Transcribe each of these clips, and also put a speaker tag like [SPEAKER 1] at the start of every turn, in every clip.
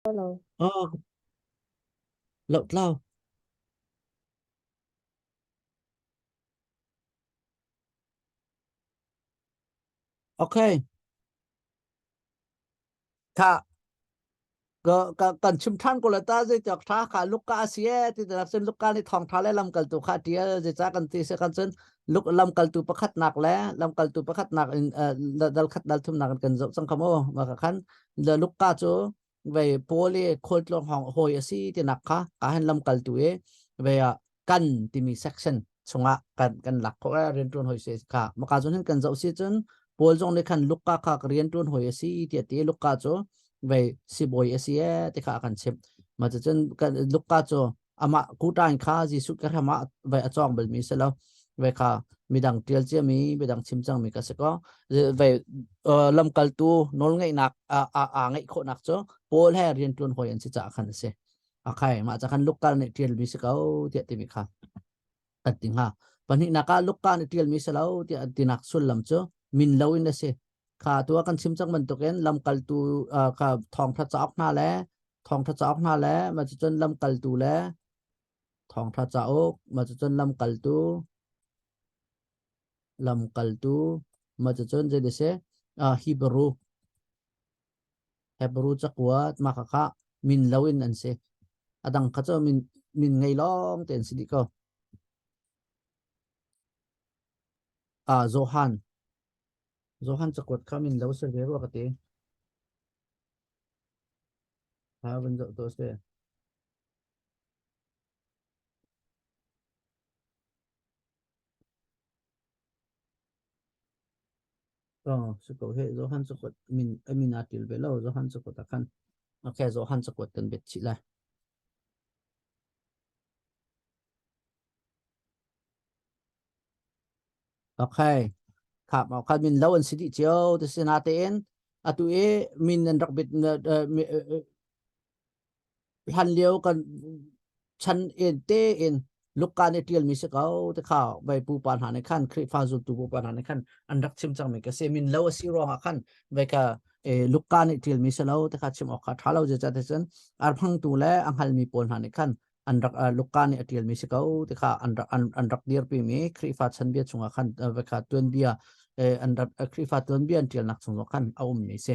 [SPEAKER 1] Hello.
[SPEAKER 2] Ờ, lộn lâu. Ok. Ka kan chim than ko la ta je chak tha kha luka sia ti da chen luka ni thong tha le lam kal tu kha tia je cha kan ti se kan chen luk lam kal tu pakhat nak le lam kal tu pakhat nak in dal khat dal thum nak kan zo sang khamo ma kha khan le luka chu ve poli khol tlong hong hoi si ti nak kha ka han lam kal tu e ve kan ti mi section chunga kan lak ko ren tun hoi se kha ma ka zon kan zo si chen pol jong le khan luka kha rian tun hoi si ti luka chu về si boy asia te kha kan chep ma chen kan lukka cho ama kutan kha ji su ka ma ve achong bel mi selo ve kha midang tial che mi midang chimchang mi ka se ko ve lam kal tu nol ngai nak a ngai kho nak cho pol he rian tun hoyan si cha khan se a khai ma cha khan lukka ne tial mi se ko ti ti mi kha at ting ha pani naka lukka ne tial mi se lo ti tinak sul lam cho min lo in se kha tua kan sim chang man to ken lam kal tu kha thong tha chok na le thong tha chok na le ma chu chen lam kal tu le thong tha chok ma chu chen lam kal tu ma chu chen je de se hebrew hebrew chakwa ma kha kha min lawin an se adang kha cho min ngai long ten si di ko zohan zohan chakwat kha min law se ve wa ka te ha ban zo to se sự cầu hệ do han chakwat min atil ve lo zo han chakwat khan ok zo han chakwat kan bet chi la ok ครับเอาคันมินแล้วอันสิทธิเจียวแต่เสนาเตนอะตัวเอมินอันรักบิดพันเลียวกันชันเอ็นเตเอ็นลูกการเอทีเอลมิสเกาแต่ข่าวใบปูปานหาในขั้นคริฟาจุดตูปูปานหาในขั้นอันรักชิมจังเมกเซมินแล้วสิรองขั้นใบกะลูกการเอทีเอลมิสแล้วแต่ข้าชิมออกข้าท้าเราจะจัดเช่นอาร์พังตูและอังฮัลมีปนหาในขั้นอันรักลูกการเอทีเอลมิสเกาแต่ข้าอันรักเดียร์ปีมีคริฟาชันเบียชงขั้นใบกะตัวนเบียอันรักคริฟาตัวนเบียนเทียลนักชงขั้นเอาไม่เส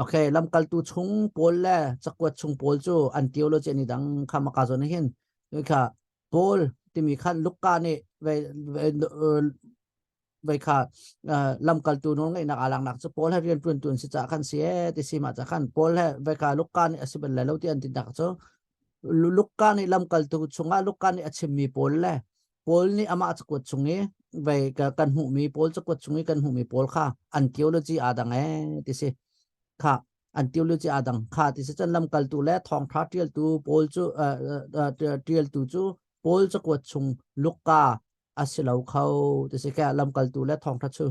[SPEAKER 2] ok lam kal tu chung pol la chakwat chung pol chu an tiolo che ni dang khama ka zon hin kha pol ti mi khan lukka ni ve kha lam kal tu no ngai nak alang nak chu pol ha rian tun tun si cha khan se ti si ma cha khan pol ha ve kha lukka ni asibal la lo ti an ti dak chu lukka ni lam kal tu chunga lukka ni achim mi pol la pol ni ama chakwat chungi ve ka kan hu mi pol chakwat chungi kan hu mi pol kha an tiolo chi adang e ti si ค่ะอันเดียวเลยจะอาดังค่ะที่จะนำกัลตูและทองทัดเทียลตูโพลจูเทียลตูจูโพลจะกดชงลูกกาอาศัยเราเขาที่จะแค่นำกัลตูและทองทัดชู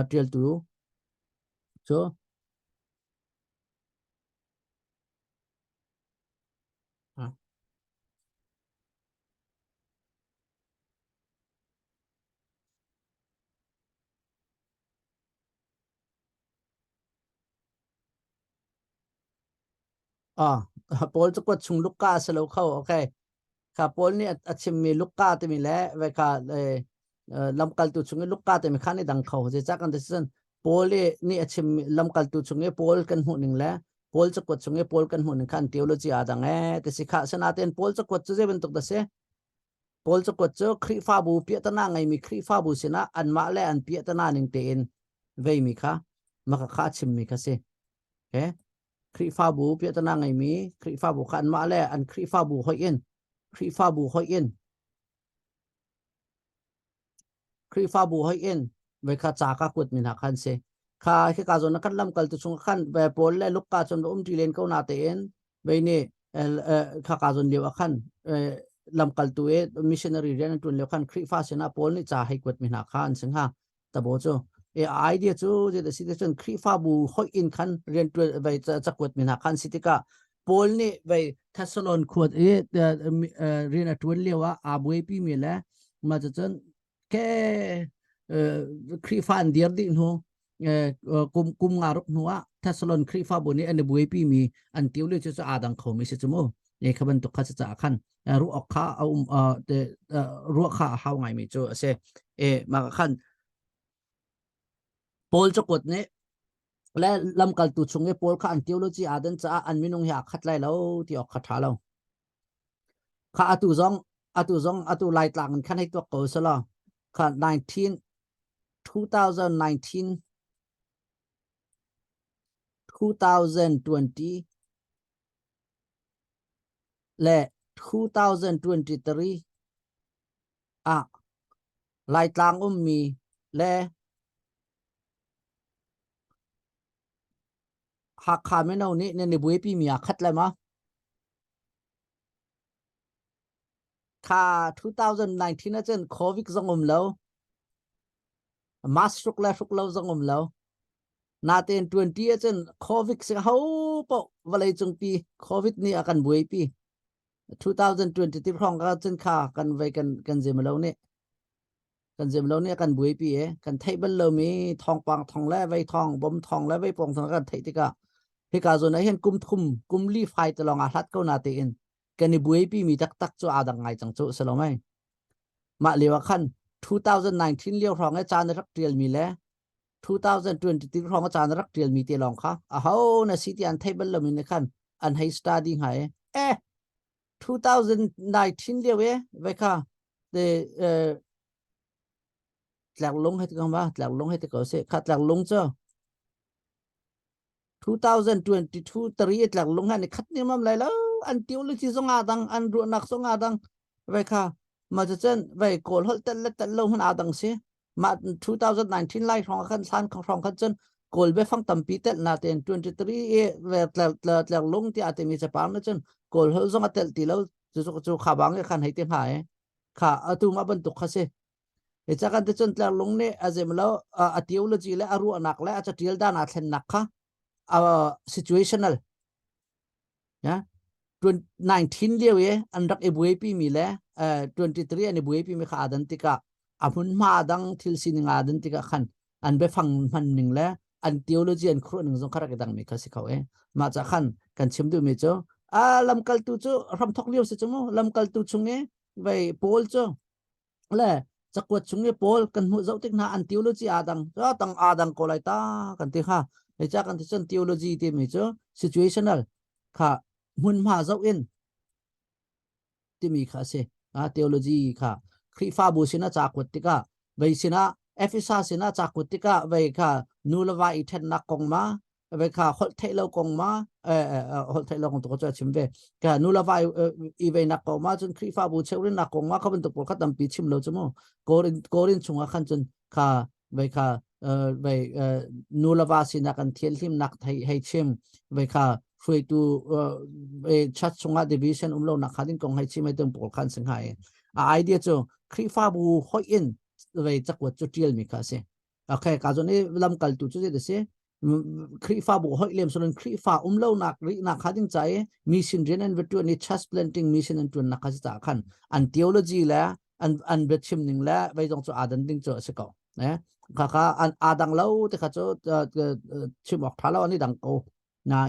[SPEAKER 2] เทียลตูจูอ่าโพลจะกดชงลูกกาอาศัยเราเขาโอเคค่ะโพลนี่อาจจะมีลูกกาที่มีแล้วไว้ค่ะลำกัลตูชงลูกกาที่มีขั้นในดังเขาจะจากกันที่สุดโพลนี่อาจจะมีลำกัลตูชงโพลกันหุ่นหนึ่งแล้ว पोल च कोच चुंगे पोल kan hun khan theology adang te sikha sanaten pol ch koch je ben tok da se pol ch koch khri fa bu pi ta na ngai mi khri fa bu sina an ma le an pi ta na ning te in ve mi kha ma kha kha chim mi kha se he khri fa bu pi ta na ngai mi khri fa bu khan ma le an khri fa bu hoi in khri fa bu hoi in khri fa bu hoi in ve kha cha ka kut min ha khan se kha khi ka zon kan lam kal tu chung khan ve pol le luk ka chon ti len ko na te en ve ni kha ka zon lewa khan lam kal tu e missionary ren tun le khan khri fa se na pol ni cha hai kwat min ha khan sing ha ta bo cho e idea chu je the situation khri fa bu hoi in khan ren tu ve cha kwat min ha khan sitika pol ni ve thasalon khot e ren atun lewa a boi pi mi la ma chen ke khri fan dir di no kum kum ngaruk nuwa ทัศลนครีฟ้าบุนี่อันบุยปีมีอันติวเลยจะอาดังเขาไม่ใช่จมูกเนี่ยขบันตุกขัดจะขันรู้ออกข้าเอารู้ข้าhowไงไม่จู่เสมาขันโพลจะกดเนี่ยและลำกัลตุชงเนี่ยโพลข้าอันติวเลยจีอาดันจะอันมินงอยากขัดไล่แล้วที่ออกขัดหาเราข้าอตุไล่ต่างกันขันให้ตัวเก่าซะละข้า2019 2020 และ 2023ลายต่างมีและหากขาไม่เอานี่ในบุยปีมีอาคัดเลยมั้ยค่า2019นั่นเจนโควิดซงแล้วมาสชุกแล้วซงแล้วนาเตน20เจนโควิดเสียเขาปะวันเลยจงปีโควิดนี่อาการบุยปี2020ที่พร้อมกันเจนค่ากันไว้กันเจมแล้วเนี่ยกันเจมแล้วเนี่ยกันบุยปีกันไทยบัลเลมีทองปังทองแล้วไว้ทองบ่มทองแล้วไว้ปองทองกันไทยที่กะที่กาโซนไอเห็นกุมลีไฟตลองอาทัดก็นาเตนกันนี่บุยปีมีตักจู่อาดังไงจังจู่สโลไหมมาเรียกว่าขั้น2019เลี้ยวทองให้จานรักเรียลมีแล้ว2020ที่ทองอาจารย์รักเรียลมีเตลองค่ะเขาในสิที่อันไทยบัลเลมีในขั้นอันให้สตาร์ดิ้งให้2019เลี้ยวไว้ค่ะเดหลักลงให้ที่กันว่าหลักลงให้ที่เขาเสียขัดหลักลงเจ้า2022 ตรีหลักลงให้ในขัดนี่มันอะไรแล้วอันเดียวเลยที่สงอาดังอันรัวนักสงอาดังไว้ค่ะมาจะเจนไว้โกลฮอลเตลเตลลงหันอาดังเสียมา2019ไล่ของขันซันของขันเจนโกลไปฟังตัมปีเตลนาเตน23เวทหลักลงที่อาจจะมีจะปางนะเจนโกลฮอลสงอาเตลตีแล้วจะขับางขันให้เต็มหายค่ะตัวมาบรรทุกเขาเสียจากการที่จนหลักลงเนี่ยอาจจะมาแล้วอัติโอโลจีและอารัวนักและอาจจะเทียลด้านอาเทนนักค่ะsituational นะ 19เดียวอันรักเอบุยปีมีแล้ว23อันเอบุยปีมีขาดันติกะอามุนมาดังทิลสินิงาดันติกะขันอันไปฟังมันหนึ่งแล้วอัน theology อันครูหนึ่งสงขรักดังมีคสิเขามาจากขันกันชิมดูมีจ้าลำกัลตุจ้ารำทอกเลี้ยวสิจ้าลำกัลตุชงไปโพลจ้แล้วจะกวดชงโพลกันหัวเจ้าติกนาอัน theology อาดังจ้าตั้งอาดังโกไลตากันติค่ะจากกันที่เช่น theology ที่มีจ้า situational ค่ะหุ่นมาเจ้าอินที่มีค่ะเสtheology ค่ะคริฟาบูสินะจากวัดติกาไปสินะเอฟิซัสสินะจากวัดติกาไปค่ะนูลวาอิเทนนักกงมาไปค่ะฮอลเทโลกงมาฮอลเทโลกงตัวจะชิมเวค่ะนูลวาอีเวนักกงมาจนคริฟาบูเชอรินนักกงมาเขาเป็นตัวปกติตั้มปีชิมเราจะมั้งโกรินชงอาขันจนค่ะไปค่ะไปนูลวาสินักกันเทียนทิมนักให้ชิมไปค่ะช่วยตัวชัดชงอาดิวิชันเราหนักขัดินกงให้ชิมให้เติมปกคันสิงหายไอเดียจ้ะคริฟาบูหอยอินไปจักวัดจุดเดียลมีค่ะเสโอเคการนี้ลำกัลตุจุดเดียลเสคริฟาบูหอยเลี้ยมส่วนคริฟาเราหนักขัดินใจมิชชันเรนน์วิตัวนี้ชัสเพลนติ้งมิชชันนั้นตัวนักขัดจากขันอันเทโอโลจีแล้วอันเบชิมหนึ่งแล้วไปตรงจุดอาดันดิ้งจุดสิเขาเนี่ยค่ะอันอาดังเล่าที่เขาจุดชิมออกท้าเล่าอันนี้ดังโกนะ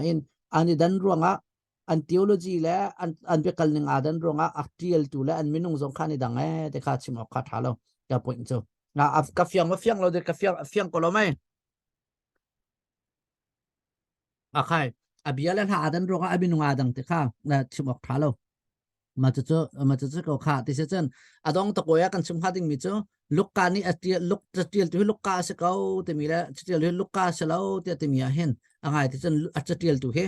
[SPEAKER 2] อันนี้ดันรวงอ่ะอัน theology และอันเป็นกันหนึ่งดันรวงอ่ะ actual ตัวและอันมินุงสงขันนี่ดังแต่ข้าชิมออกข้าท้าเราจะพูดอีกจ้ะกาแฟมาเฟียงเราเด็กกาแฟก็เราไม่ใครเบียร์แล้วถ้าดันรวงอ่ะมินุงดังแต่ข้าชิมออกท้าเรามาจะก็ขาดที่เช่นดองตะโกยกันชิมขาดิ่งมิจ้ะลูกกานี่จะเตียตัวลูกกาสิเขาแต่มีแล้วจะเตียลูกกาสิเราแต่มีเห็นอะไรที่เช่นจะเตียตัวเฮ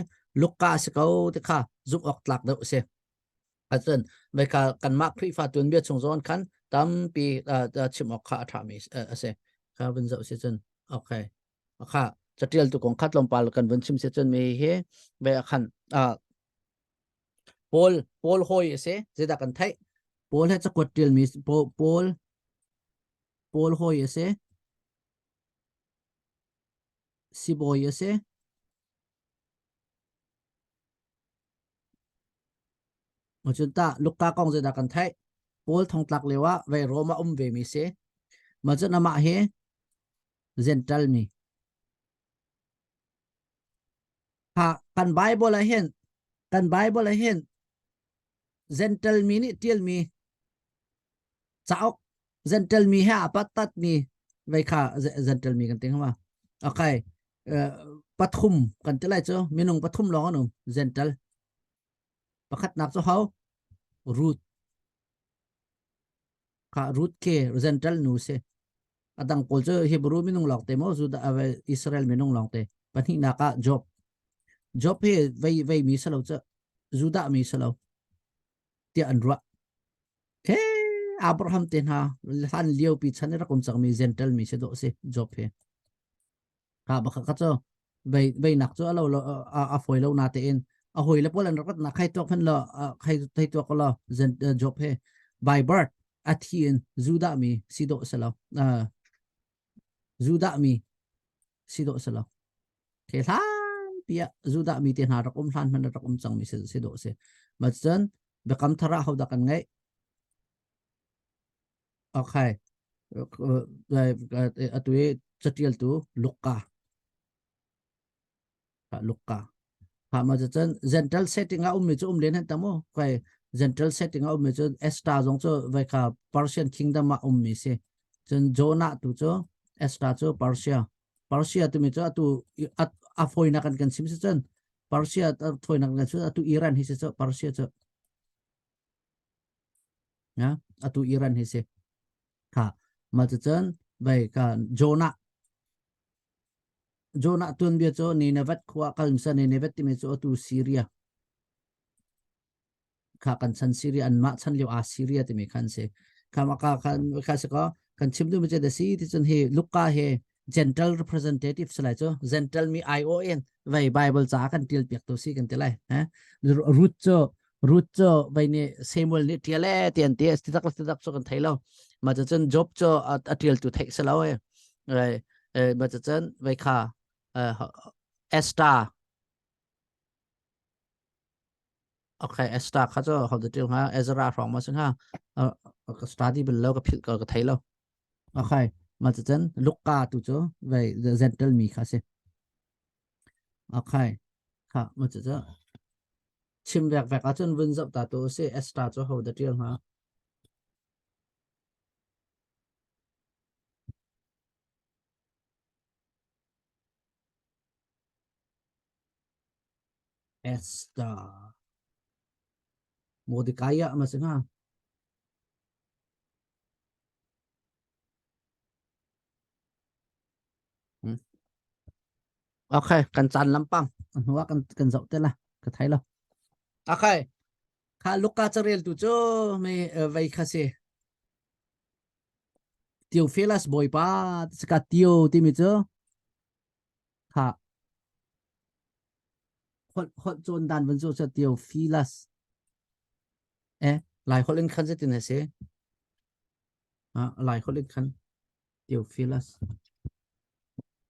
[SPEAKER 2] ลูกกาสิเขาแต่ข้าจุกออกหลักเดาเสียเช่นไม่กันมากคริฟาตัวเบียดชงโซนขันตั้มปีชิมออกขาทามิเสียข้าเป็นเจ้าเช่นโอเคข้าจะเตียตัวของขัดลงปาลกันเป็นชิมเช่นมีเฮไปขันPaul hoy ese zeda kan thai Paul ha chakot til mi Paul hoy ese si boy ese machunta lukka kong zeda kan thai Paul thong tlak lewa ve Roma ve mi se machun ama he zental mi kan Bible la hen kan Bible la hen gentle mi ni tiel mi chao gentle mi ha patat mi vậy gentle mi kan ting ma okay pathum kan te lai cho minung pathum lo anu gentle pakhat nak cho hau root root ke gentle nu se adang pol cho Hebrew minung lok te mo juda Israel minung lok te pani na ka job he vei mi salo cho juda mi salo ti anra he Abraham ten ha han liu pi chan ra kum chang mi gentle mi se do se job he ka ba ka cho vei nak cho lo a foi lo na te in a hoi la polan rat na khai to phan lo khai to ko lo job he by birth athian juda mi sido salo juda mi sido salo ke than pia juda mi te na rakum than man rakum chang mi se sido se ma chan be kam thara ho da kan ngai okay atui chatial tu lukka lukka mà chân gentle setting out mi chu lên hết tamo cái gentle setting out mi chu extra giống cho vậy cả Persian kingdom mà mi se chân Jonah tu cho extra cho Persia tu mi cho tu afoi na kan sim se chân Persia thôi na kan chu tu Iran hi se cho Persia cho nhá tu Iran hi se cả mà chân vậy cả Jonah tuan bia cho Nineveh khwa kal sa Nineveh ti mi cho tu Syria kha kan san Syria an ma chan liu a Syria ti mi khan se kha ma ka kha se ko kan chim du mi che da si ti chun he Luka he gentle representative salai cho gentle mi ION vai Bible cha kan til pek to si kan tilai ha root cho vai ne Samuel ni tiale tian ti sti tak so kan thailo ma cha chun job cho atil tu thai salo e ma cha chun vai kha Esther okay Esther kha cho học được tiếng ha Ezra from mà sinh ha study bên lâu cái cái thấy lâu okay mà tự chân Luca tu cho về the gentle mi khá se okay ha mà tự chân chim vẹt vẹt ở chân vân dậu ta tu se Esther cho học được tiếng ha Esther Mordecai mà sinh ha okay cần chăn lắm pang hóa cần dậu tên là cái thấy lâu okay kha Luca cho real tu cho me vậy khá se Theophilus boy pa ska tiêu ti mi cho kha hot chon dan vẫn cho Theophilus lại hot lên khăn sẽ tin sẽ lại hot lên khăn Theophilus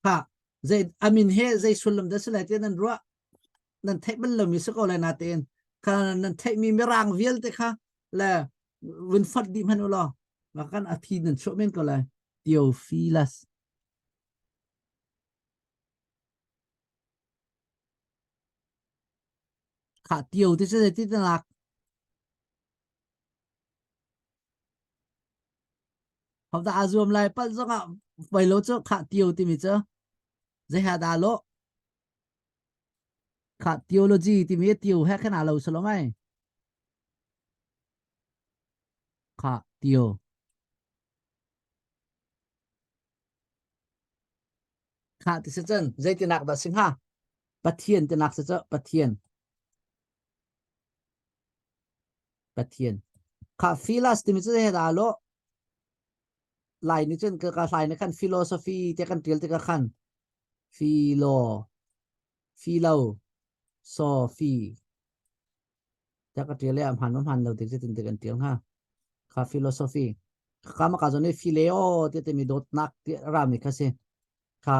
[SPEAKER 2] ha dây amin he dây sulam đó sẽ lại tên nan ruộng nan thấy bên lầm mi sẽ có lại nát tên kha nan thấy mi merang vial te kha là vân phát đi man lo và kan athi nan chỗ men có lại Theophilus khả tiêu thì sẽ tên là học ta zoom lại bắt do ngạ vậy lỗ chỗ khả tiêu thì mi chứ dây hà đà lỗ khả theology thì mi tiêu hay cái nào lâu sao ngay khả tiêu khả thì sẽ chân dây tiền nạc đã sinh ha bát thiên tiền nạc sẽ cho bát thiên khả philas thì mi sẽ dây hà lỗ lại ni chân cái lại nó khăn philosophy thì khăn tiêu thì khăn philosophy chắc cái tiêu là hàn đầu thì sẽ tin cái tiếng ha khả philosophy khả mà cái chỗ này phileo thì mi dot nak thì ra mi khase khả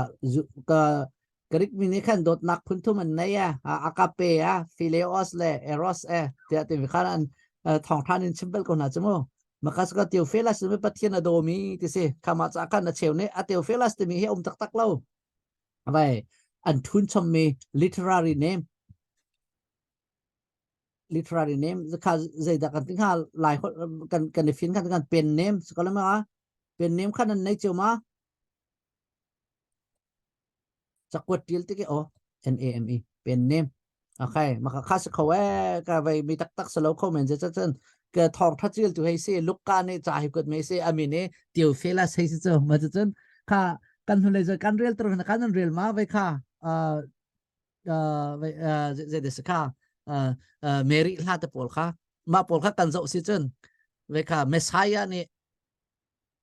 [SPEAKER 2] cái Greek mi khăn dot nak phun thu mình này akape phileos le eros thì mi khăn thong than in simple ko na chmo makas ka Theophilus mi pathian adomi ti se khama cha kan na cheu ne Theophilus ti mi he tak tak lo vậy an thun chom me literary name kha zai da kan ting ha lai kan fin kan pen name ko la ma pen name khan an nei chuma chakwat til te ke o name pen name okay maka khas khawe ka vai mi tak salo comment je chen ke thong tha chil tu hai se lukka ne cha hi kot me se amine tiu fela sei se ma chen kha kan hule je kan real tro na kan real ma vai kha vậy dễ để ska Mary la te pol kha ma pol kha kan zo si chen vậy kha Messiah ni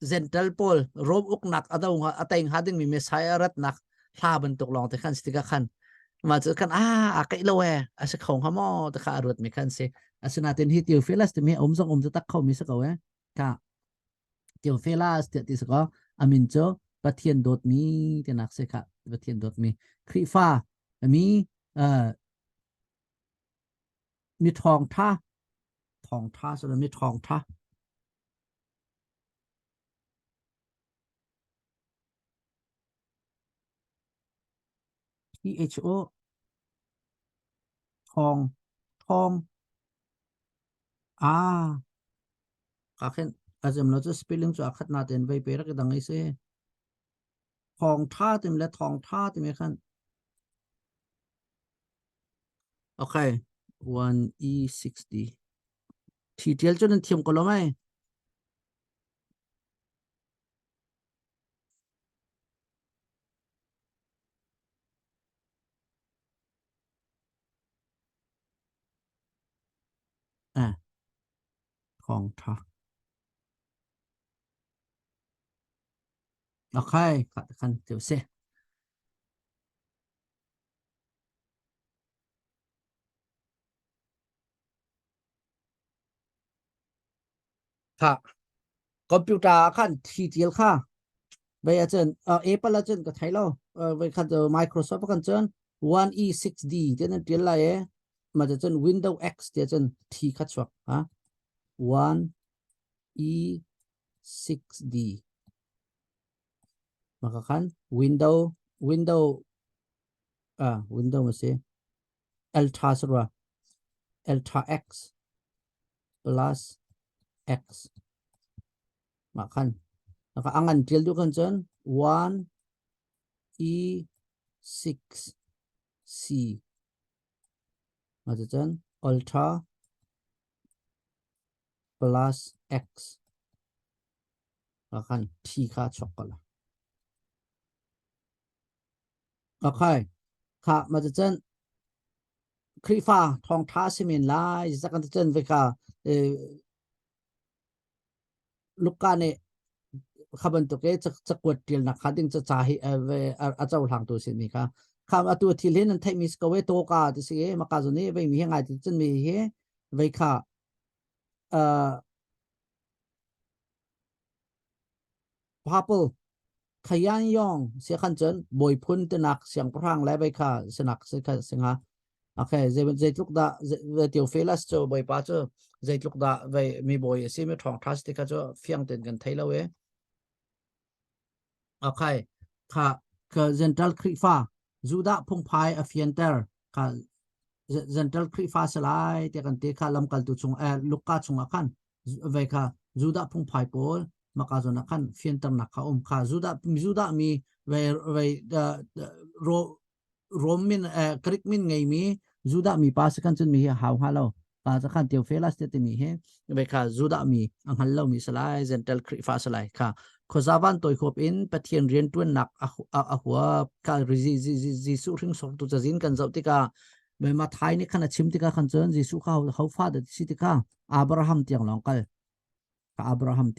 [SPEAKER 2] gentle pol rob uk nak adaw nga atay hading mi Messiah rat nak laban tok long te khan stika khan ma chu kan kai lo we asa khong ha mo te kha rut mi khan se asuna ten hi tiu felas te mi zong ta tak khom mi sa ko we ka tiu felas te ti sa ko amin cho pathian dot mi te nak se kha pathian dot mi khri fa miมีทองท่าส่วนมีทองท่า THO ทองkaken azam loจะ spelling จะขัดนาเต็นไปเปรักดังไงเซ่ทองท่าเต็มและทองท่าเต็มคันโอเค 1E60 ทีเดียวจนเทียมกันแล้วไหมทองท่าโอเคขัดคันเดี๋ยวเซ่ค่ะคอมพิวเตอร์คันทีเดียวค่ะไปอาจารย์Apple อาจารย์ก็ไทยเราไปคันMicrosoft กันเจน 1E6D เจนเดียวไรมาจะเจน Windows X เจนทีคัดชวก1E6D maka kan window masih Ultra X plus X makan maka angan deal tu kan jen 1E6C macam jen Ultra plus X makan tiga coklat okayค่ะมาจะเจนครีฟ้าทองท้าซีเมนไลจะกันเจนเวกาลูกการเนี่ยขับรถตัวเกจะกวดเดียลนักขัดดิ้งจะจ่ายเวอาเจ้าหลังตัวสินี่ค่ะข้ามตัวที่เล่นนั้นไทยมิสก็เวโตกาที่สิมาการนี้เวมียังไงที่เจนมีเฮเวค่ะพาเปิลขยันยองเสียขันเจนบอยพุ่นตนักเสียงพรังและเวค่ะสนักเสียเสียงฮะโอเคzai tluk da tiu felas cho boy pa cho zai tluk da vai mi boy si mi thong thas ti ka cho fiang ten kan thailo we okay kha ka central kri fa juda phung phai a fienter kha central kri fa salai te kan te kha lam kal tu chung lukka chung akan vai kha juda phung phai pol maka zo na kan fienter na kha kha juda mi vai romin krik min ngai mi juda mi pas kan chun mi haw halo pa cha khan tiu felas te mi he be kha juda mi ang hallo mi salai gentle kri fa salai kha khozaban toy khop in pathian rian tuan nak a huwa ka ji su ring sok tu jin kan zau tika me ma thai ni khana chim tika khan chun ji su kha how fa da si tika abraham tiang long kal ka abraham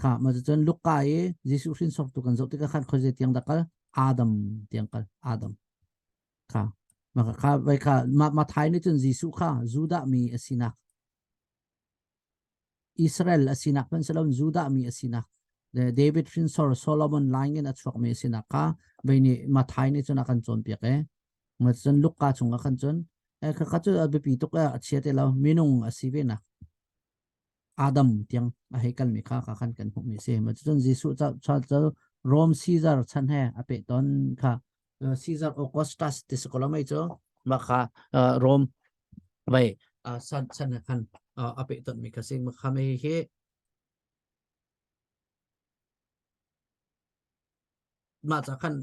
[SPEAKER 2] kha ma chun lukai ji su ring sok tu kan zau tika khan khoje tiang da kal Adam tiang kal Adam kha maka kha vai kha ma thai ni chun jisu kha juda mi asina Israel asina pan salom juda mi asina David Prince or Solomon lying in at chok mi asina kha vai ni ma thai ni chun akan chon pek ma chun lukka chung akan chun kha chu be pi tok a chiate lo minung asive na Adam tiang a hekal mi kha khan kan hu mi se ma chun jisu cha Rom Caesar chan he ape ton kha Caesar Augustus ti sekolah mai cho maka Rome vậy san san kan ape ton mi kasing maka mai he ma cha kan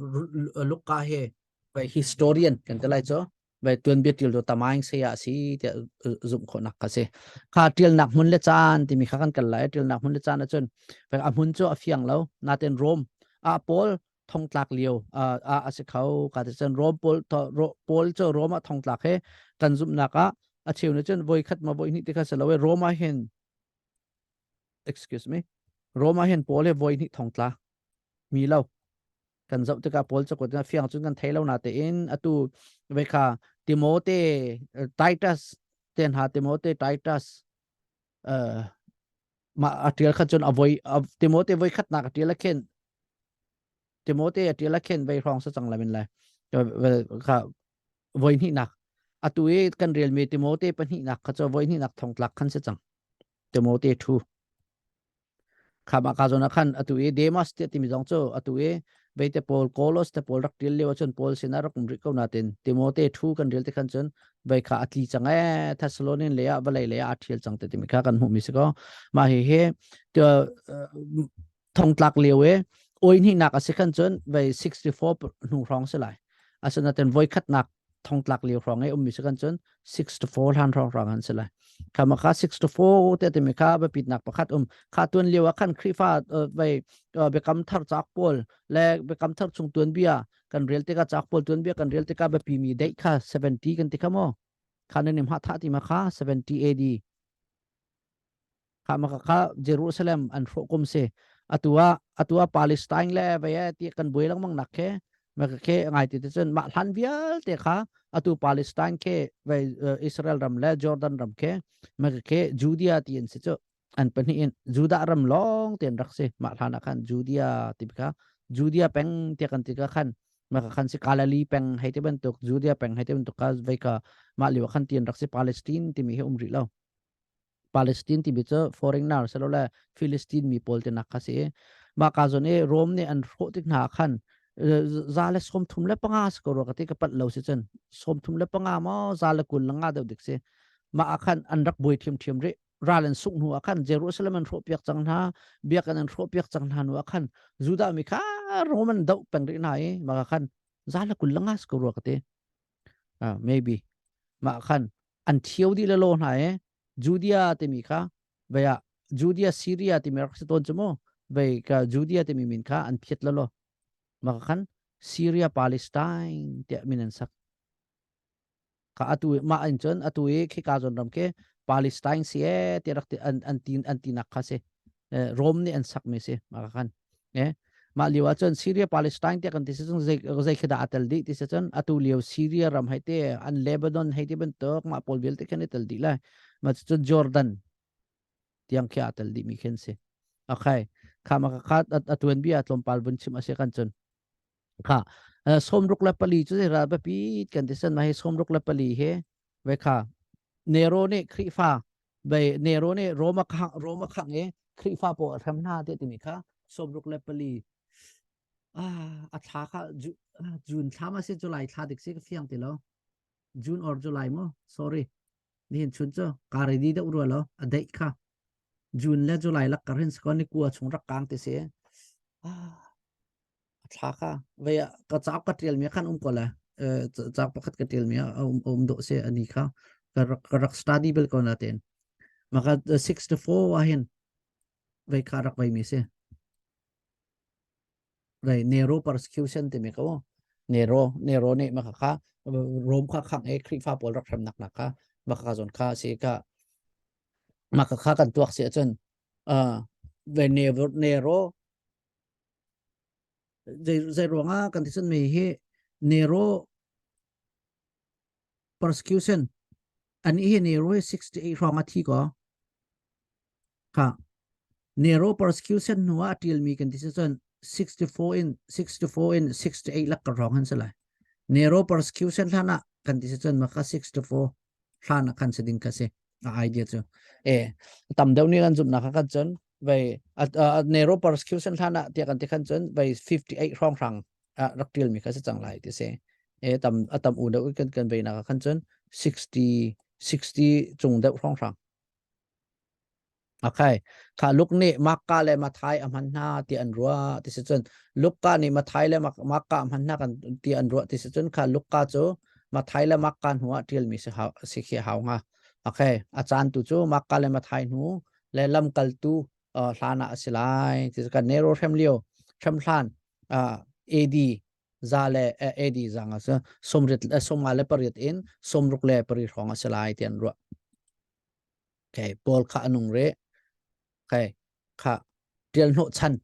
[SPEAKER 2] Luka he vậy historian kan te lai cho vậy tuần biết điều tamang se ya si te zum kho nak kase kha til nak mun le chan ti mi kha kan kal lai til nak mun le chan chon vậy amun cho afiang lo na ten Rome Paul thong tlak liu se khau ka te chen Rome Paul cho Roma thong tlak he kan zum naka chiu ne chen voi khat ma voi ni te kha se lo Roma hen excuse me Roma hen Paul he voi ni thong tlak mi lo kan zau te ka Paul cho ko na fiang chun kan thailo na te in atu ve kha Timothy Titus ten ha Timothy Titus ma atial khat chun avoi Timothy voi khat na ka tial khen Timothy atial khen ve rong sa chang la min la kha voi ni nak atu e kan real me Timothy pan hi nak kha cho voi ni nak thong tlak khan se chang Timothy 2 kha ma ka zona khan atu e Demas te timi jong cho atu e beite Paul Kolos te Paul rak til lewa chon Paul sina rak ri ko na ten Timothy 2 kan real te khan chon bai kha atli chang e Thessalonian leya balai leya athil chang te timi kha kan hu mi se ko ma he to thong tlak lewe oin hi nak ase khan chon bai 64 nu rong se lai asana ten voi khat nak thong tlak lew rong e mi se kan chon 64 han rong han se lai kama kha 64 te timi kha ba pit nak pakhat kha tuan lewa khan khrifa bai be kam thar chak pol le be kam thar chung tuan bia kan real te ka chak pol tuan bia kan real te ka ba pi mi dei kha 70 kan te khamo khan nim ha tha ti ma kha 70 AD kha ma kha Jerusalem an kum se atua Palestine le ba ti kan boilang mang nakhe ma ke ngai ti chen ma hlan vial te kha atu Palestine ke ve Israel ram le Jordan ram ke ma ke Judea ti en se cho an pani in Juda ram long ten rak se ma hlan khan Judea ti kha Judea peng te kan ti ka khan ma khan se kalali peng haite ban tok Judea peng haite ban tok ka ve ka ma liwa khan tin rak se Palestine ti mi he umri lo Palestine ti bi cho foreigner se lo la Philistine mi pol te nak kha se ma ka zon e Rome ne an ro tik na khan zale som thum le panga skoro ka te ka pat lo se chen som thum le panga mo zale kul langa de dik se ma akhan an rak boi thim re ralen suk nu akhan Jerusalem an ro piak chang na biak an ro piak chang na nu akhan Juda mi kha Roman dau pang ri na e ma khan zale kul langa skoro ka te maybe ma khan an thiau di le lo na e Judea te mi kha baya Judea Syria te mi rak se ton chmo bai ka Judea te mi min kha an phiet lo maka kan Syria Palestine te minan sak ka atu ma an chon atu e khi ka jon ram ke Palestine se te rak te an tin nak kha se Rome ni an sak me se maka kan ma liwa chon Syria Palestine te kan ti se chon zai khida atal di ti se chon atu liu Syria ram haite an Lebanon haite ben tok ma pol bel te kan atal di la ma chon Jordan tiang kha atal di mi khen se akai kha maka khat atuen bi atlom pal bun chim ase kan chon kha som ruk la pali chu ra ba pi kan ti san ma he som ruk la pali he ve kha Nero ne khri fa be Nero ne Roma khang e khri fa po tham na te ti mi kha som ruk la pali a tha kha June tha ma se July tha dik se ka fiang ti lo June or July mo sorry ni hin chun cho ka ri di da uru lo a dai kha June le July la ka rin skon ni ku chung rak kang te se thaka ve ka chap ka tel mi khan ko la chap pakhat ka tel mi do se ani kha ka rak study bel ko na ten maka 64 wa hin ve ka rak vai mi se ve Nero persecution te mi ko Nero ne maka kha Rome kha khang e khri fa pol rak tham nak nak kha maka zon kha se ka maka kha kan tuak se chen ve Nero zai ronga condition me he Nero persecution an i Nero 68 ronga thi ko ka Nero persecution nuwa til mi condition 64 in 68 lak ka rong han sala Nero persecution lana condition maka 64 lana kan seding kasi idea cho tam daw ni kan zum na ka chon by Nero persecution lana ti kan chon by 58 rong rang รักเดียลมีค่ะจังไรที่เสตำอูเดากันไปนะขั้นจน60จงเดาร่องรังโอเคค่ะลูกนี่มักกะเลยมาไทยอมันนาที่อันรัวที่สุดลูกกะนี่มาไทยเลยมักกะมันนากันที่อันรัวที่สุดค่ะลูกกะจูมาไทยเลยมักกันหัวเดียลมีสิเขียวงาโอเคอาจารย์ตุจูมักกะเลยมาไทยหนูเลยลำกัลตูลานาสิไลที่สุดกันเนโรเทมเลียวเทมพลานเอดีzale edi zanga so somrit somale parit in somruk le parit honga selai tian ro okay bol kha anung re okay kha tiel no chan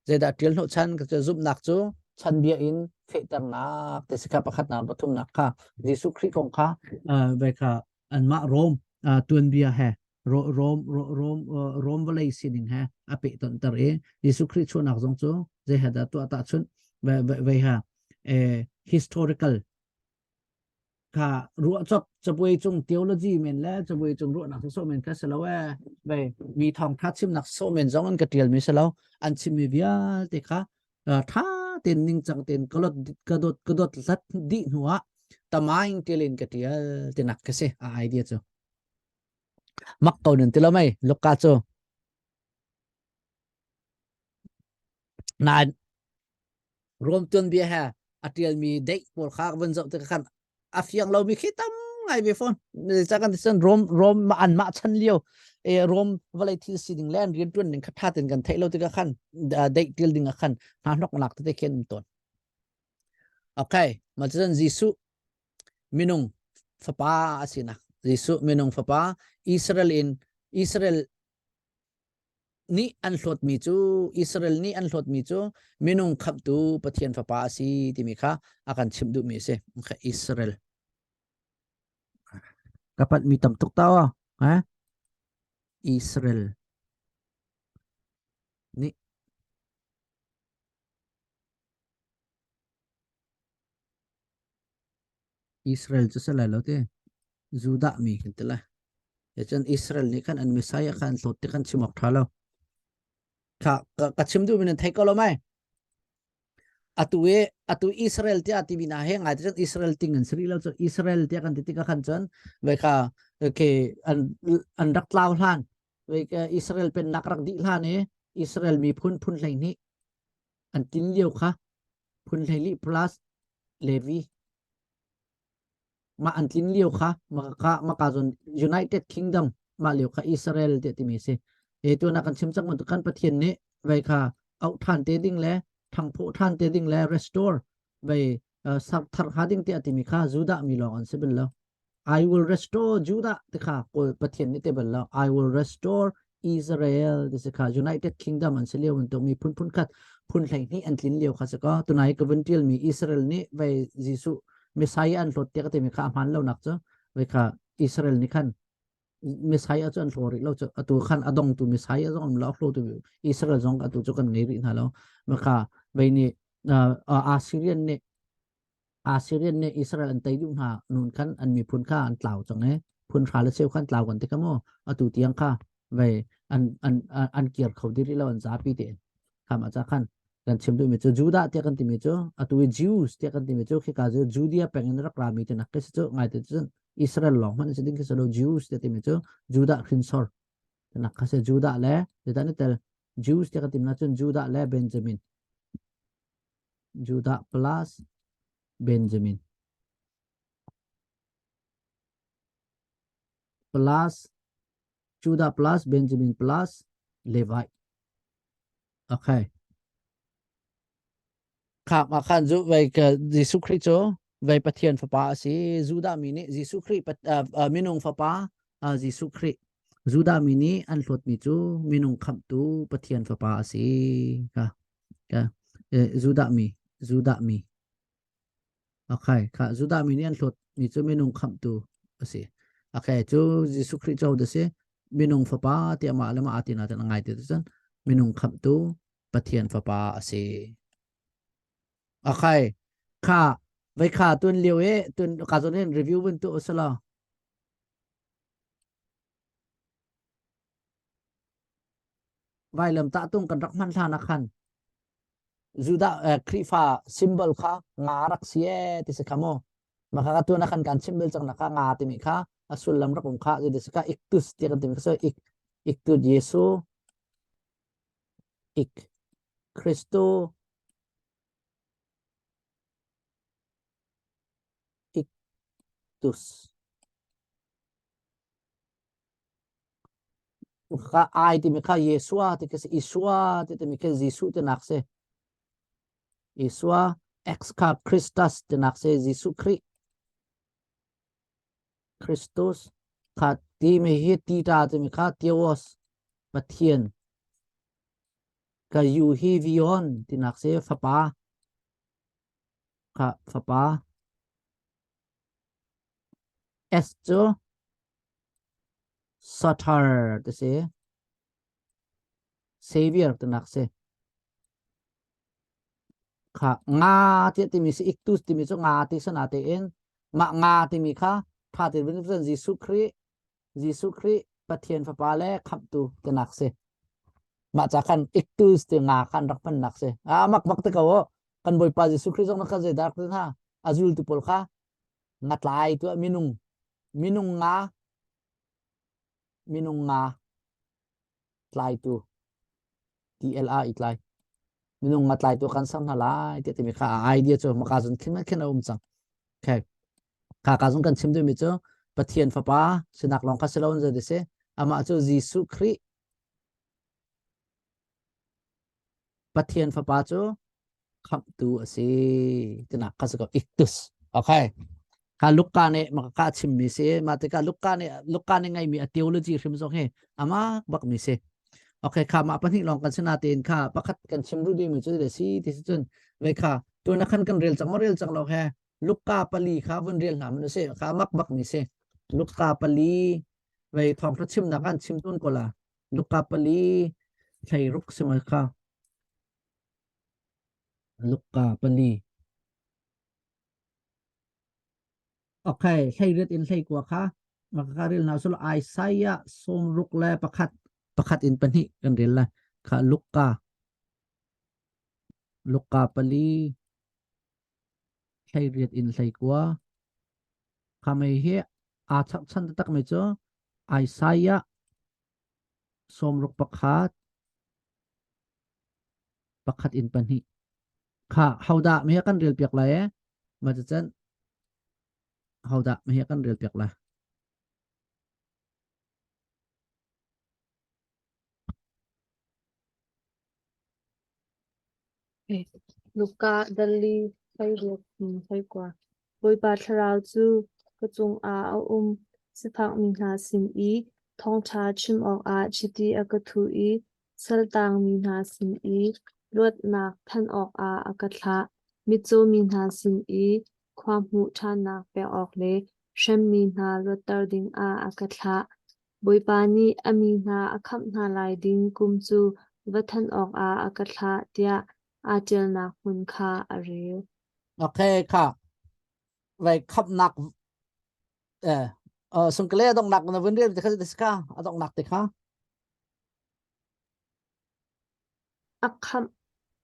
[SPEAKER 2] je da tiel no chan ka giúp nak chu chan bia in fe tar nak te sikha pakhat na pathum nak kha jisu khri kong kha ve kha an ma rom tuan bia he rom valai sining he ape ton tar e jisu khri chu nak jong chu je hada tu ata chun ve ha historicalค่ะรู้จบจะไปจงเทโอโลจีเหมือนแล้วจะไปจงรู้นักโซเหมือนกันเสร็จแล้วไปมีทองทัดชิมนักโซเหมือนจังอันกระเทียมมีเสร็จแล้วอันชิมมีเบียติค่ะถ้าเต็นนิ่งจังเต็นกระโดดลัดดีหัวแต่มาอิงเทลินกระเทียมเต็นนักก็สิไอเดียจูมักเก่าหนึ่งที่เราไม่ลูกกาจูนานรวมตัวเบียร์ฮะอัตยมีเด็กปวดขาบนเจ้าตะขันอาฟยังเรามีคิดตั้งไงเบฟอนจากกันที่สันรวมมาอันมาชันเลี้ยวรวมวลัยที่สิ่งแรกเรียนตัวหนึ่งคัดท่าเต็นกันเทเราตะขันเด็กเดียลดิ่งขันหานกหนักตะเคียนตัวโอเคมาจันจิสุมินุงฟ้าป้าสินะจิสุมินุงฟ้าป้าอิสราเอลนี่อันหลดมีจูอิสราเอลนี่อันหลดมีจูมินุงขับตูปะเทียนฟ้าป้าสิที่มีค่ะอาการชิมดูมีเสค่ะอิสราเอลkapat mi tam tuk tawa ha Israel ni Israel chu sala lo te Juda mi kintela ya chan Israel ni kan an Messiah kan thot te kan chimok thalo ka chim du min thai ko lo mai atu Israel te ati bina he ngai chan Israel ting an sri lo chu Israel te kan ti ka khan chan ve ka ke an dak lau hlan ve ka Israel pen nak rak di hlan e Israel mi phun lai ni an tin liu kha phun lai li plus Levi ma an tin liu kha ma ka zon United Kingdom ma liu kha Israel te ti mi se e tu na kan sim chak man kan pathian ne vai kha au than te ding le thang pho than te ding le restore vai sak thar ha ding te ati mi kha juda mi lo an se bel lo I will restore Judah te kha ko pathian ni te bel lo I will restore Israel te se kha United Kingdom an se liu an to mi phun khat phun lai ni an tin liu kha se ko tu nai ka ventil mi Israel ni vai Jisu Messiah an hlot te ka te mi kha man lo nak cho ve kha Israel ni khan Messiah cho an hlori lo cho atu khan adong tu Messiah zo am lo hlo tu Israel zong atu cho kan ngei ri na lo ma kha ve ni Assyrian ne Israel an tai du ha nun khan an mi phun kha an tlau chang e phun kha le seu khan tlau kan te ka mo atu tiang kha ve an kier khau diri lo an za pi te kham acha khan kan chim du mi chu Juda te kan ti mi chu atu Jews te kan ti mi chu khi ka ju Judea pengen rak ra mi te nak ke chu ngai te chu Israel long man se ding ke so Jews te ti mi chu Juda khin sor te nak ka se Juda le te ta ne tel Jews te kan ti na chu Juda le Benjamin Juda plus Benjamin plus Juda plus Benjamin plus Levi okay ครับอาคารจุไปกับยิสุคริสต์ไปปะเทียนฟ้าป้าสิจูดามินิยิสุคริสต์มินุงฟ้าป้ายิสุคริสต์จูดามินิอันหลดมิจูมินุงขับตูปะเทียนฟ้าป้าสิค่ะค่ะจูดามีโอเคค่ะจูดามินิอันหลดมิจูมินุงขับตูสิโอเคจูยิสุคริสต์จูเดสิมินุงฟ้าป้าเตียมาเลมาอาตินาจะง่ายที่สุดมินุงขับตูปะเทียนฟ้าป้าสิโอเคค่ะไปค่ะตุนเลียวตุนกาตุนเรีวิวบนตัวสละไว้เริ่มตะตุ้งกันรักมันทานักขัน juda krifa symbol kha ngarak sie ti se khamo makakatuna kan kan symbol chang naka nga ti mi kha asul lam rakum kha je se ka iktus ti kan ti mi so iktu yesu ik kristo iktus kha ai ti mi kha yesua ti ke isua ti mi ke jisu ti nak se isua ex kha christus ti nak se jisu Christus kha ti mi hi ti ta ti mi kha theos pathian ka yu hi vion ti nak se fapa kha fapa s cho satar ti se savior ti nak se kha nga ti mi se iktus ti mi so nga ti sa natin in ma nga ti mi kha tha ti bin jisu khri pathian fapa le khap tu ti nak se ma cha khan iktus ti nga khan rak pan nak se mak te ka wo kan boy pa jisu khri jong na kha je dak tin ha azul tu pol kha ngatlai tu minung nga tlai tu tla itlai minung ngatlai tu kan sam na lai ti mi kha idea cho ma ka jun khen chang okay ka jun kan chim de mi cho pathian fapa sinak long ka selon je de se ama cho jisu khri pathian fapa cho kham tu ase tina ka ko iktus okay ka lukka ne maka chim mi se ma te ka lukka ne ngai mi theology rim so he ama bak mi se okay kha ma pani long kan sina tin kha pakhat kan chim ru di mi chu de si ti chun ve kha tu na khan kan rel chang lo he lukka pali kha bun rel na manu se kha mak bak mi se lukka pali ve thong thachim chim na kan chim tun ko la lukka pali thai ruk se ma kha lukka pali okay thai ret in thai kwa kha makaril na sul Isaiah som ruk le pakhat in pani kan rel la kha lukka pali thai ret in thai kwa kha mai he a chak chan tak mai cho Isaiah som ruk pakhat in pani kha hauda me kan rel piak la e ma chan hauda me kan rel piak la
[SPEAKER 1] Luka dali sai ruột sai quả bồi bà thảo chu cái chung a siphang min ha sin i thong cha chim ok a chiti a ka thu i sal tang min ha sin i luat nak than ok a ka thla mi chu min ha sin i khwam mu tha nak pe ok le shem min ha luat tar ding a ka thla bồi bà ni ami na a kham na lai ding kum chu vathan ok a ka thla tia atel na hun kha areu
[SPEAKER 2] okay kha ve khap nak sung kle dong nak na vun rel te kha de ska adong nak te kha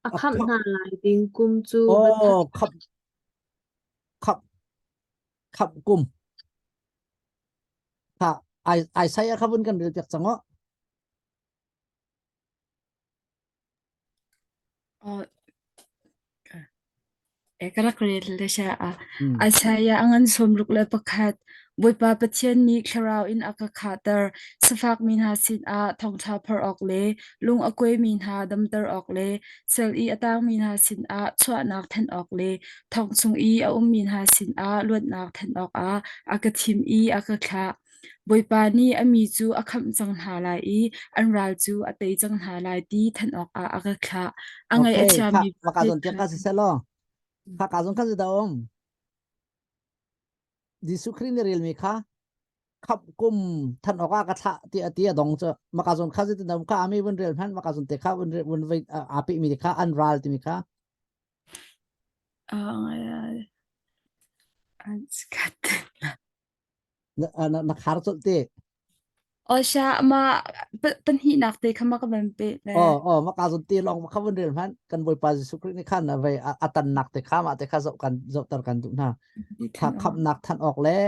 [SPEAKER 1] akham na lai ding kum chu vathan
[SPEAKER 2] khap kum kha ai sai kha bun kan rel piak chango
[SPEAKER 3] karak rel le sha asaya angan somruk le pakhat boipa pathian ni kharau in aka khatar safak min ha sin a thongtha phar ok le lung akoi min ha damtar ok le sel i atang min ha sin a chwa nak than ok le thong chung i a min ha sin a luat nak than ok a aka thim i aka kha boipa ni ami chu akham chang ha lai i anral chu atei chang ha lai ti than ok a aka kha angai
[SPEAKER 2] okay
[SPEAKER 3] acha
[SPEAKER 2] kha
[SPEAKER 3] mi
[SPEAKER 2] maka jon tiak ka se lo kha ka jon kha da om jisu khrin rel mi kha khap kum than oka ka tha ti dong cho maka jon kha je dam ka ami bun rel phan maka jon te kha bun ve api mi kha anral ti mi kha na khar cho te
[SPEAKER 3] o sha ma pan hi nak te khama ka ban pe le
[SPEAKER 2] maka zon ti long maka bun rin han kan boy pa Jesu Christ ni khan na ve atan nak te khama te kha zo tar kan du na
[SPEAKER 3] di
[SPEAKER 2] kha
[SPEAKER 3] than
[SPEAKER 2] khap nak than ok le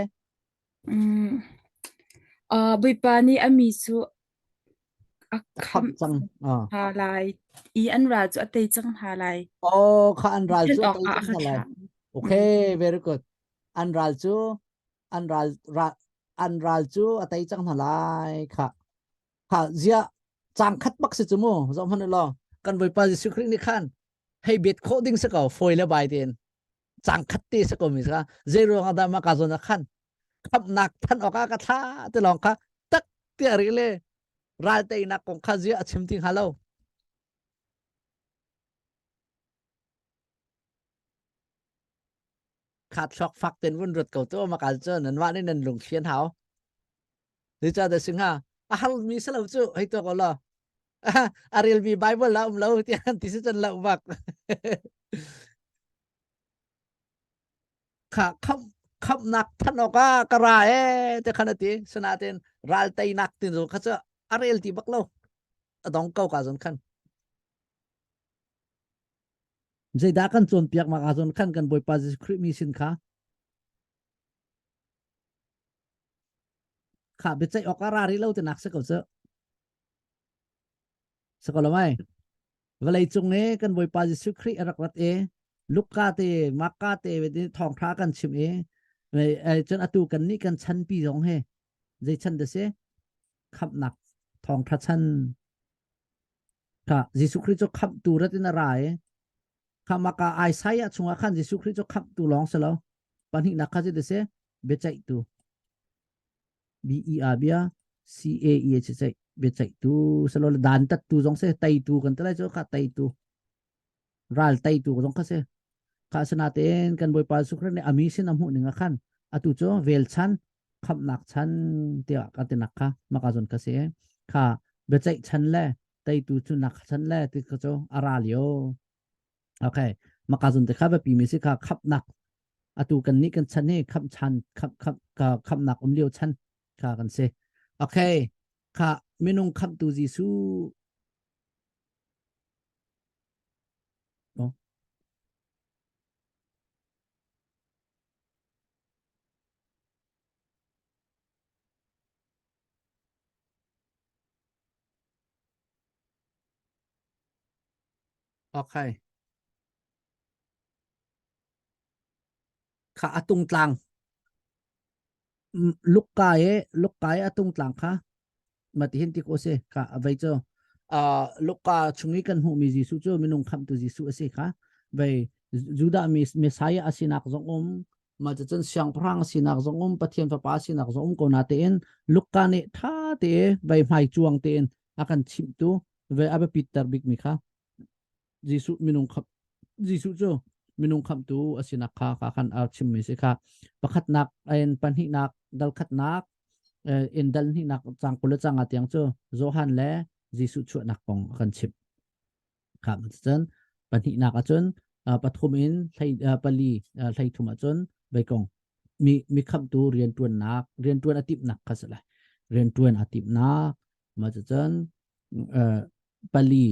[SPEAKER 3] bui pa ni ami chu a
[SPEAKER 2] khap
[SPEAKER 3] kham
[SPEAKER 2] chang
[SPEAKER 3] ha lai I an ra chu atei chang ha lai
[SPEAKER 2] kha an ral
[SPEAKER 3] chen
[SPEAKER 2] chu
[SPEAKER 3] ok
[SPEAKER 2] tai
[SPEAKER 3] a
[SPEAKER 2] chang
[SPEAKER 3] kha
[SPEAKER 2] na lai
[SPEAKER 3] tha
[SPEAKER 2] okay very good an ral chu an ral an ral chu atai chang na lai kha zia chang khat bak se chu mo zo man lo kan boy pa Jesu Christ ni khan hey bet coding se ka foi le bai den chang khát ti se ko mi sa zero nga da ma ka zo na khan khap nak than oka ka tha te long kha tak ti ari le ral te na kong kha zia chim ting halo khát chok phak ten vun rut ko to ma ka cho nan wa ni nan lung khian hao ni cha da sing ha a hal mi sa lo chu hei to ko lo ariel mi bible la lo ti an ti se chan la bak kha khap khap nak than oka ka ra te khana ti sana ten ral te nak tin zo kha cha ariel ti bak lo adong kau ka zon khan zai da kan chon piak ma ka zon khan kan boy pa Jesu Christ mi sin kha be chai okara ri lo te nak se ko che se ko lo mai valai chung ne kan boy pa Jesu Christ rak rat e lukka te makka te ve thong tha kan chim e chen atu kan ni kan chan pi jong he zai chan de se khap nak thong tha chan kha Jesu Christ cho khap tu ra tin ra e kha maka ai sai a chunga khan Jesu Christ cho khap tu long se lo pan hi nak kha je de se be chai tu BER CAEH chạy biệt chạy tu sao là đàn tật tu giống xe tay tu cần tới chỗ khá tay tu ral tay tu giống khá xe khá xe natin kan boy pa sukra ni ami sin am hu ni nga khan atu cho vel chan khap nak chan tia ka te nak kha makazon ka se kha biệt chạy chan le tay tu chu nak chan le ti ka cho aralio okay makazon te kha ba pi mi si kha khap nak atu kan ni kan chan ne khap chan khap nak liu chan kha kan se okay kha minung kham tu Jesu no okay kha atung tlang luk kai atung tlang kha mati hin ti ko se kha avai cho lukka chungi kan hu mi Jesu cho minung kham tu Jesu ase kha vai juda mi messiah asinak zong ma chen siang prang sinak zong pathian pa sinak zong ko na te en lukka ne tha te vai mai chuang te en akan chim tu vai aba peter big mi kha Jesu minung kham Jesu cho minung kham tu asinak kha khan a chim mi se kha pakhat nak en panhi nak dal khat nak in dal ni nak chang kula chang atiang cho Johan le Jesu chu nak pong kan chip kham chen panhi nak a chun pathum in thai pali thai thuma chun baikong mi kham tu rian tuan atip nak khasala rian tuan atip nak ma chen pali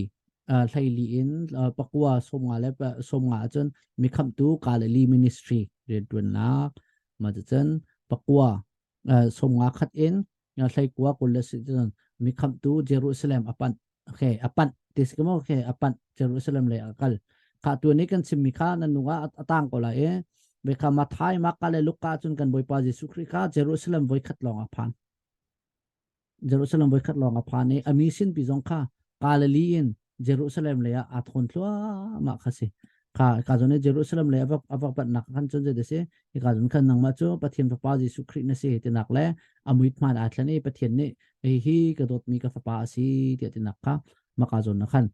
[SPEAKER 2] thai li in pakwa somnga le somnga chun mi kham tu kalali ministry rian tuan nak ma chen pakwa somnga khat in thai kwa kul si chen mi kham tu Jerusalem apan okay apan tis kamo okay apan Jerusalem le akal kha tu ni kan sim mi kha nanunga atang ko la e be kha mathai makale lukka chun kan boy pa Jesu Christ kha Jerusalem boy khat long aphan Jerusalem boy khat long aphan e ami sin pi jong kha kalali in Jerusalem le a thon thwa ma khase ka jone Jerusalem le avak pat nak khan chon je de se ka jon khan nang ma cho pathian pa Jesu Christ na se te nak le amuit man atlani pathian ne hi ka dot mi ka pa si te nak kha ma ka jon na khan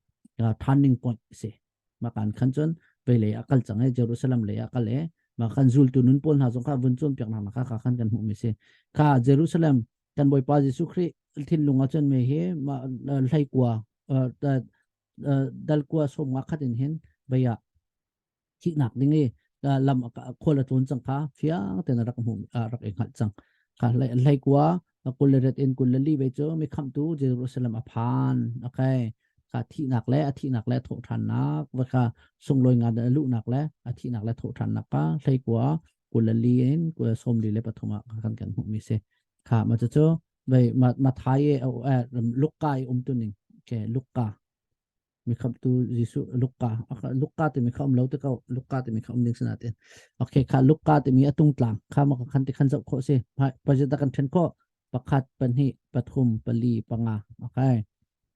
[SPEAKER 2] turning point se ma kan khan chon pe le akal chang e Jerusalem le akal e ma khan zul tu nun pol na jong kha bun chon pyak na kha khan kan hu mi se kha Jerusalem kan boy pa Jesu Christ thin lunga chon me he ma lai kwa dal kwa som nga khatin hen baya chi nak ding e lam khola tun chang kha fiang ten rak mu rak e khat chang ค่ะไล่กว่ากุลเรตอินกุลลีไปเจอไม่คำตูเยรูซาเล็มอพานโอเคค่ะที่หนักและที่หนักและโถทันนักว่าค่ะส่งลอยงานลุหนักและที่หนักและโถทันนักก็ไล่กว่ากุลลีเองกุลสมดีเลยปฐมกันกันหุมิเสค่ะมาจะเจอไปมาไทยเอาลูกกายตัวหนึ่งโอเคลูกกามีคำตูยิสุลูกกาลูกกาที่มีคำเราที่เขาลูกกาที่มีคำหนึ่งสนาเตนโอเคค่ะลูกกาที่มีอตุงตลังข้ามาคันที่ขันจะโคเสปัจจุบันเทนโคประคัดปัญหิปฐุมปลีปังงาโอเค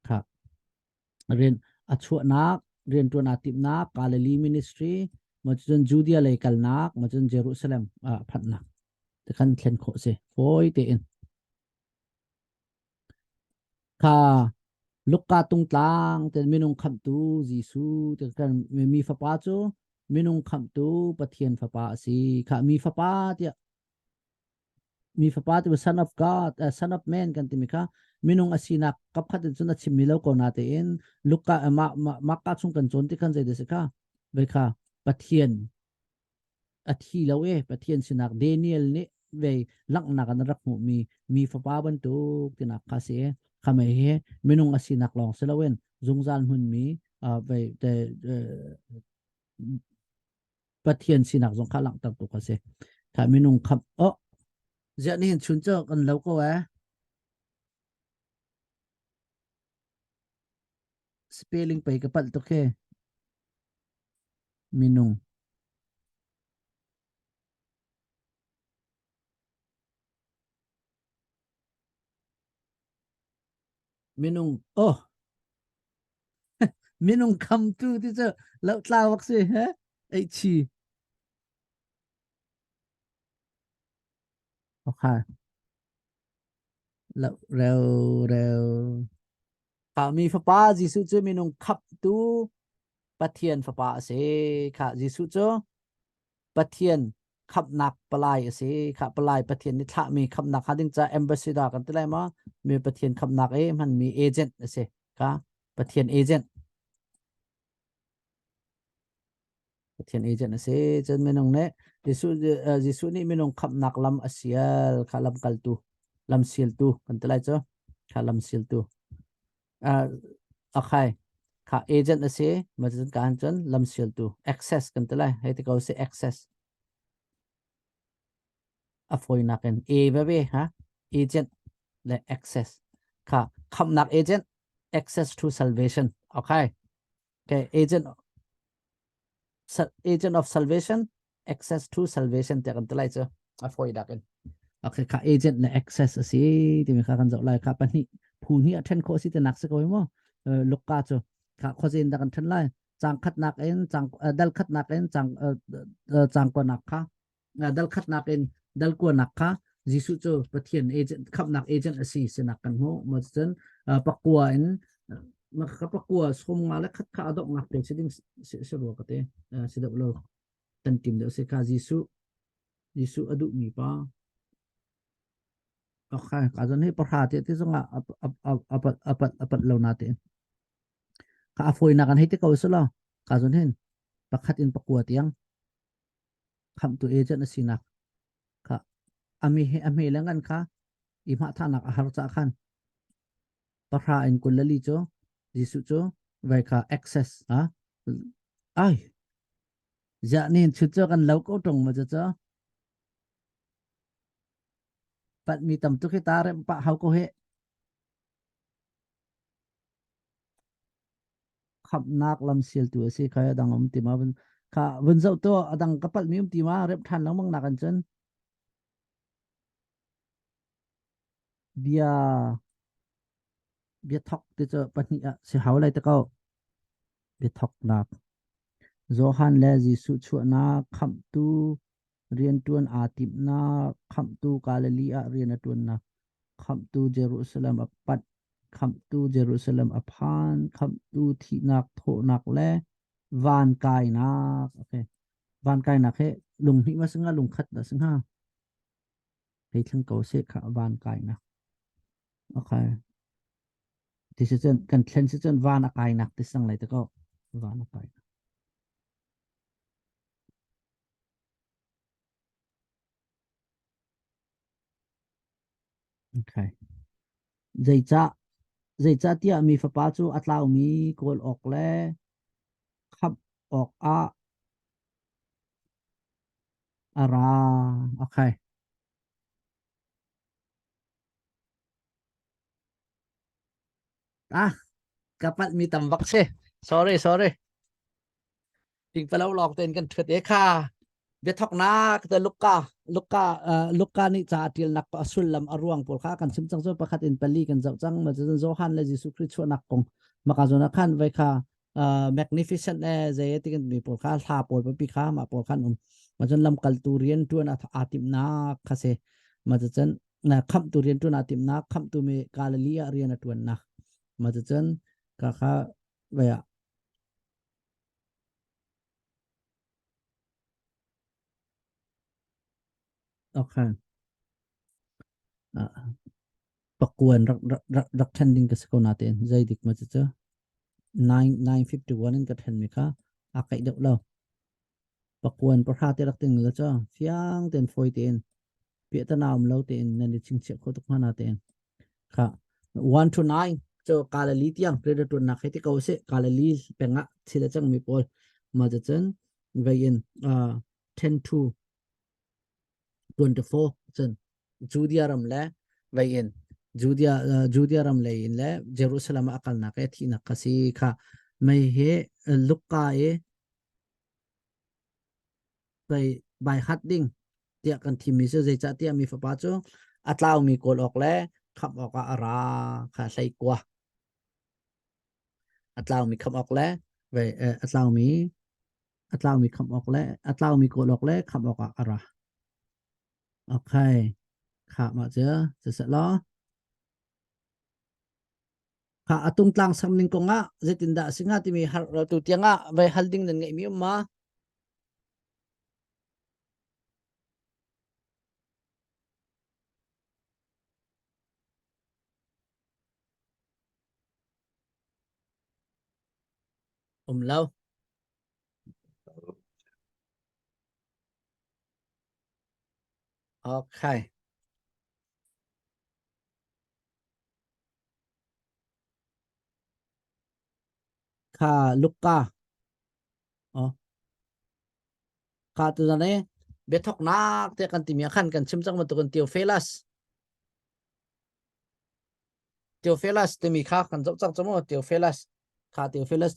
[SPEAKER 2] ค่ะเรียนอัชวนักเรียนตัวนาติบนักกาลลีมินิสทรีมาจนจูเดียเลยกัลนักมาจนเยรูซาเล็มพัดนักที่ขันเทนโคเสโอยเตนค่ะ ลูกกาตุงตางแต่ไม่นงคำตูจิสูแต่กันไม่มีฟ้าป้าจูไม่นงคำตูปะเทียนฟ้าป้าสิค่ะมีฟ้าป้าเดียมีฟ้าป้าที่เป็น son of God son of man กันที่มีค่ะไม่นงอาศินักกับขัดจนนัดชิมมิเลวก่อนนาเตนลูกกามากัดซุงกันจนที่กันใจเดสิค่ะเบค่ะปะเทียนอาทิเลวปะเทียนสินักเดนิเอลนี่เวลักนักนักหมูมีฟ้าป้าบรรทุกที่นักคาเซ่ขมายไม่นงอาศินักลองเสลเวนจงจานหุ่นมีไปแต่ปะเทียนสินักจงข้าหลังตับตัวคาเซ่ถ้าไม่นงคำเจนี่เห็นชุนเจอกันแล้วก็ว่าสเปลลิ่งไปกับปัตตุเคไม่นงไม่นงโอ้ไม่นงคำตูที่เจอแล้วตาวักเซ่ฮะไอชีโอเคแล้วเร็วค่ะมีฟ้าป้าจิสุเจอไม่นงขับตูปะเทียนฟ้าป้าเซ่ค่ะจิสุเจอปะเทียนขับหนักปลายเซ่ค่ะปลายปะเทียนนี่ถ้ามีขับหนักหาดึงจะเอมบาสดากันที่ไรมามีปะเทียนขับหนักมันมีเอเจนต์เซ่ค่ะปะเทียนเอเจนต์ปะเทียนเอเจนต์เซ่จนไม่นงเน่จิสุนี่ไม่นงขับหนักลำอาเซียลค่ะลำกัลตูลำเซียลตูกันที่ไรเจ้าค่ะลำเซียลตูอ่าโอเคค่ะเอเจนต์เซ่มาจนการจนลำเซียลตู access กันที่ไรให้ที่เขาเซ่ access avoid นักกัน A แบบฮะ agent และ access ค่ะคำนัก agent access to salvation โอเคโอเค agent of salvation access to salvation แต่กันตัวไรเจ้า avoid นักกันโอเคค่ะ agent และ access สิที่มีค่ากันจะอะไรค่ะปัญหาผู้นี้เทนโคสิจะนักสักวันมั้งลูกกาเจ้าค่ะข้อสินดักันทันไรจางคัดนักเองจางดัลคัดนักเองจางกว่านักค่ะดัลคัดนักเองดัลกว่านักค่ะจิสุโจปะเทียนเอเจนต์ขับนักเอเจนต์สิสนักกันหัวมาจนปักกัวเองมาขับปักกัวสมงาและคัดข้าดอกนักเป็นสิ่งสิ่งรัวกันเตะสิ่งเดียวเราตันทีมเดียวสิค่ะจิสุอดุมีป้าโอเคอาจจะนี่ประหารที่ส่งapa law natin ka-afoy na kan hiti ka usula kazon hin pakhatin pakuat yang kam tu agent na sinak ka ami langan ka ima thanak ahar cha khan parha in kulali cho jisu cho vai ka access ha ai ja nin chu cho kan lau ko tong ma cho pat mi tam tu khitare pa hau ko he khắp nak lam sil tu si khaya dang om ti ma vun kha vun zau to adang kapal mi ti ma rep than lang mang nakan chen bia bia thok ti cho pani a si haw lai ta ko bia thok nak zohan le ji su chu na kham tu rian tuan a tip na kham tu kalali a rian tuan na kham tu jerusalem a pat kham tu jerusalem a phan kham tu thi nak tho nak le van kai nak okay van kai nak he lung hi ma singa lung khat da singa he thang ko se kha van kai nak okay thì sẽ chân cần khen sẽ chân van kai nak ti sang lai ta ko van kai okay zai cha tia mi fa pa chu atlaw mi kol ok le khap ok a ara okay kapat mi tam vak se sorry ting pa lo lok ten kan thut e kha be thok na ka lukka ni cha til nak pa sul lam aruang por kha kan sim chang zo pakhat in pali kan zau chang ma zo han le jisu christ chu nak kong maka zo na khan vai kha magnificent e ze ti kan mi por kha tha por pa pi kha ma por khan ma jon lam kal tu rian tu na atim na kha se ma jon na kham tu rian tu na atim na kham tu me kalalia rian atun na ma jon ka kha vai okay pakuan rak thanding ka sako natin zai dik ma cha 951 in ka then mi kha akai deuh lo pakuan por ha te rak ting la cha fiang ten foi ten pi ta naum lo ten nan ni ching che kho to khana ten kha 1 to 9 cho kala li tiang predator na kheti ko se kala li penga thila chang mi pol ma cha chen vain 10 to 24 chen judia ram la vain judia ram le in le jerusalem akal na ke thi na kasi kha mai he lukka e by harding tia kan thi mi se zai cha tia mi fa pa chu atlaw mi kol ok le kham ok ara kha sai kwa atlaw mi kham ok le ve atlaw mi kham ok le atlaw mi kol ok le kham ok ara okay kha ma che se lo kha atung tlang sam ning ko nga zetin da singa ti mi har tu tianga ve halding nan ngai mi ma lâu okay kha lukka kha tu ne bethok nak te kan timia khan kan chimchang ma tu kan Theophilus te mi kha kan jok chak chamo Theophilus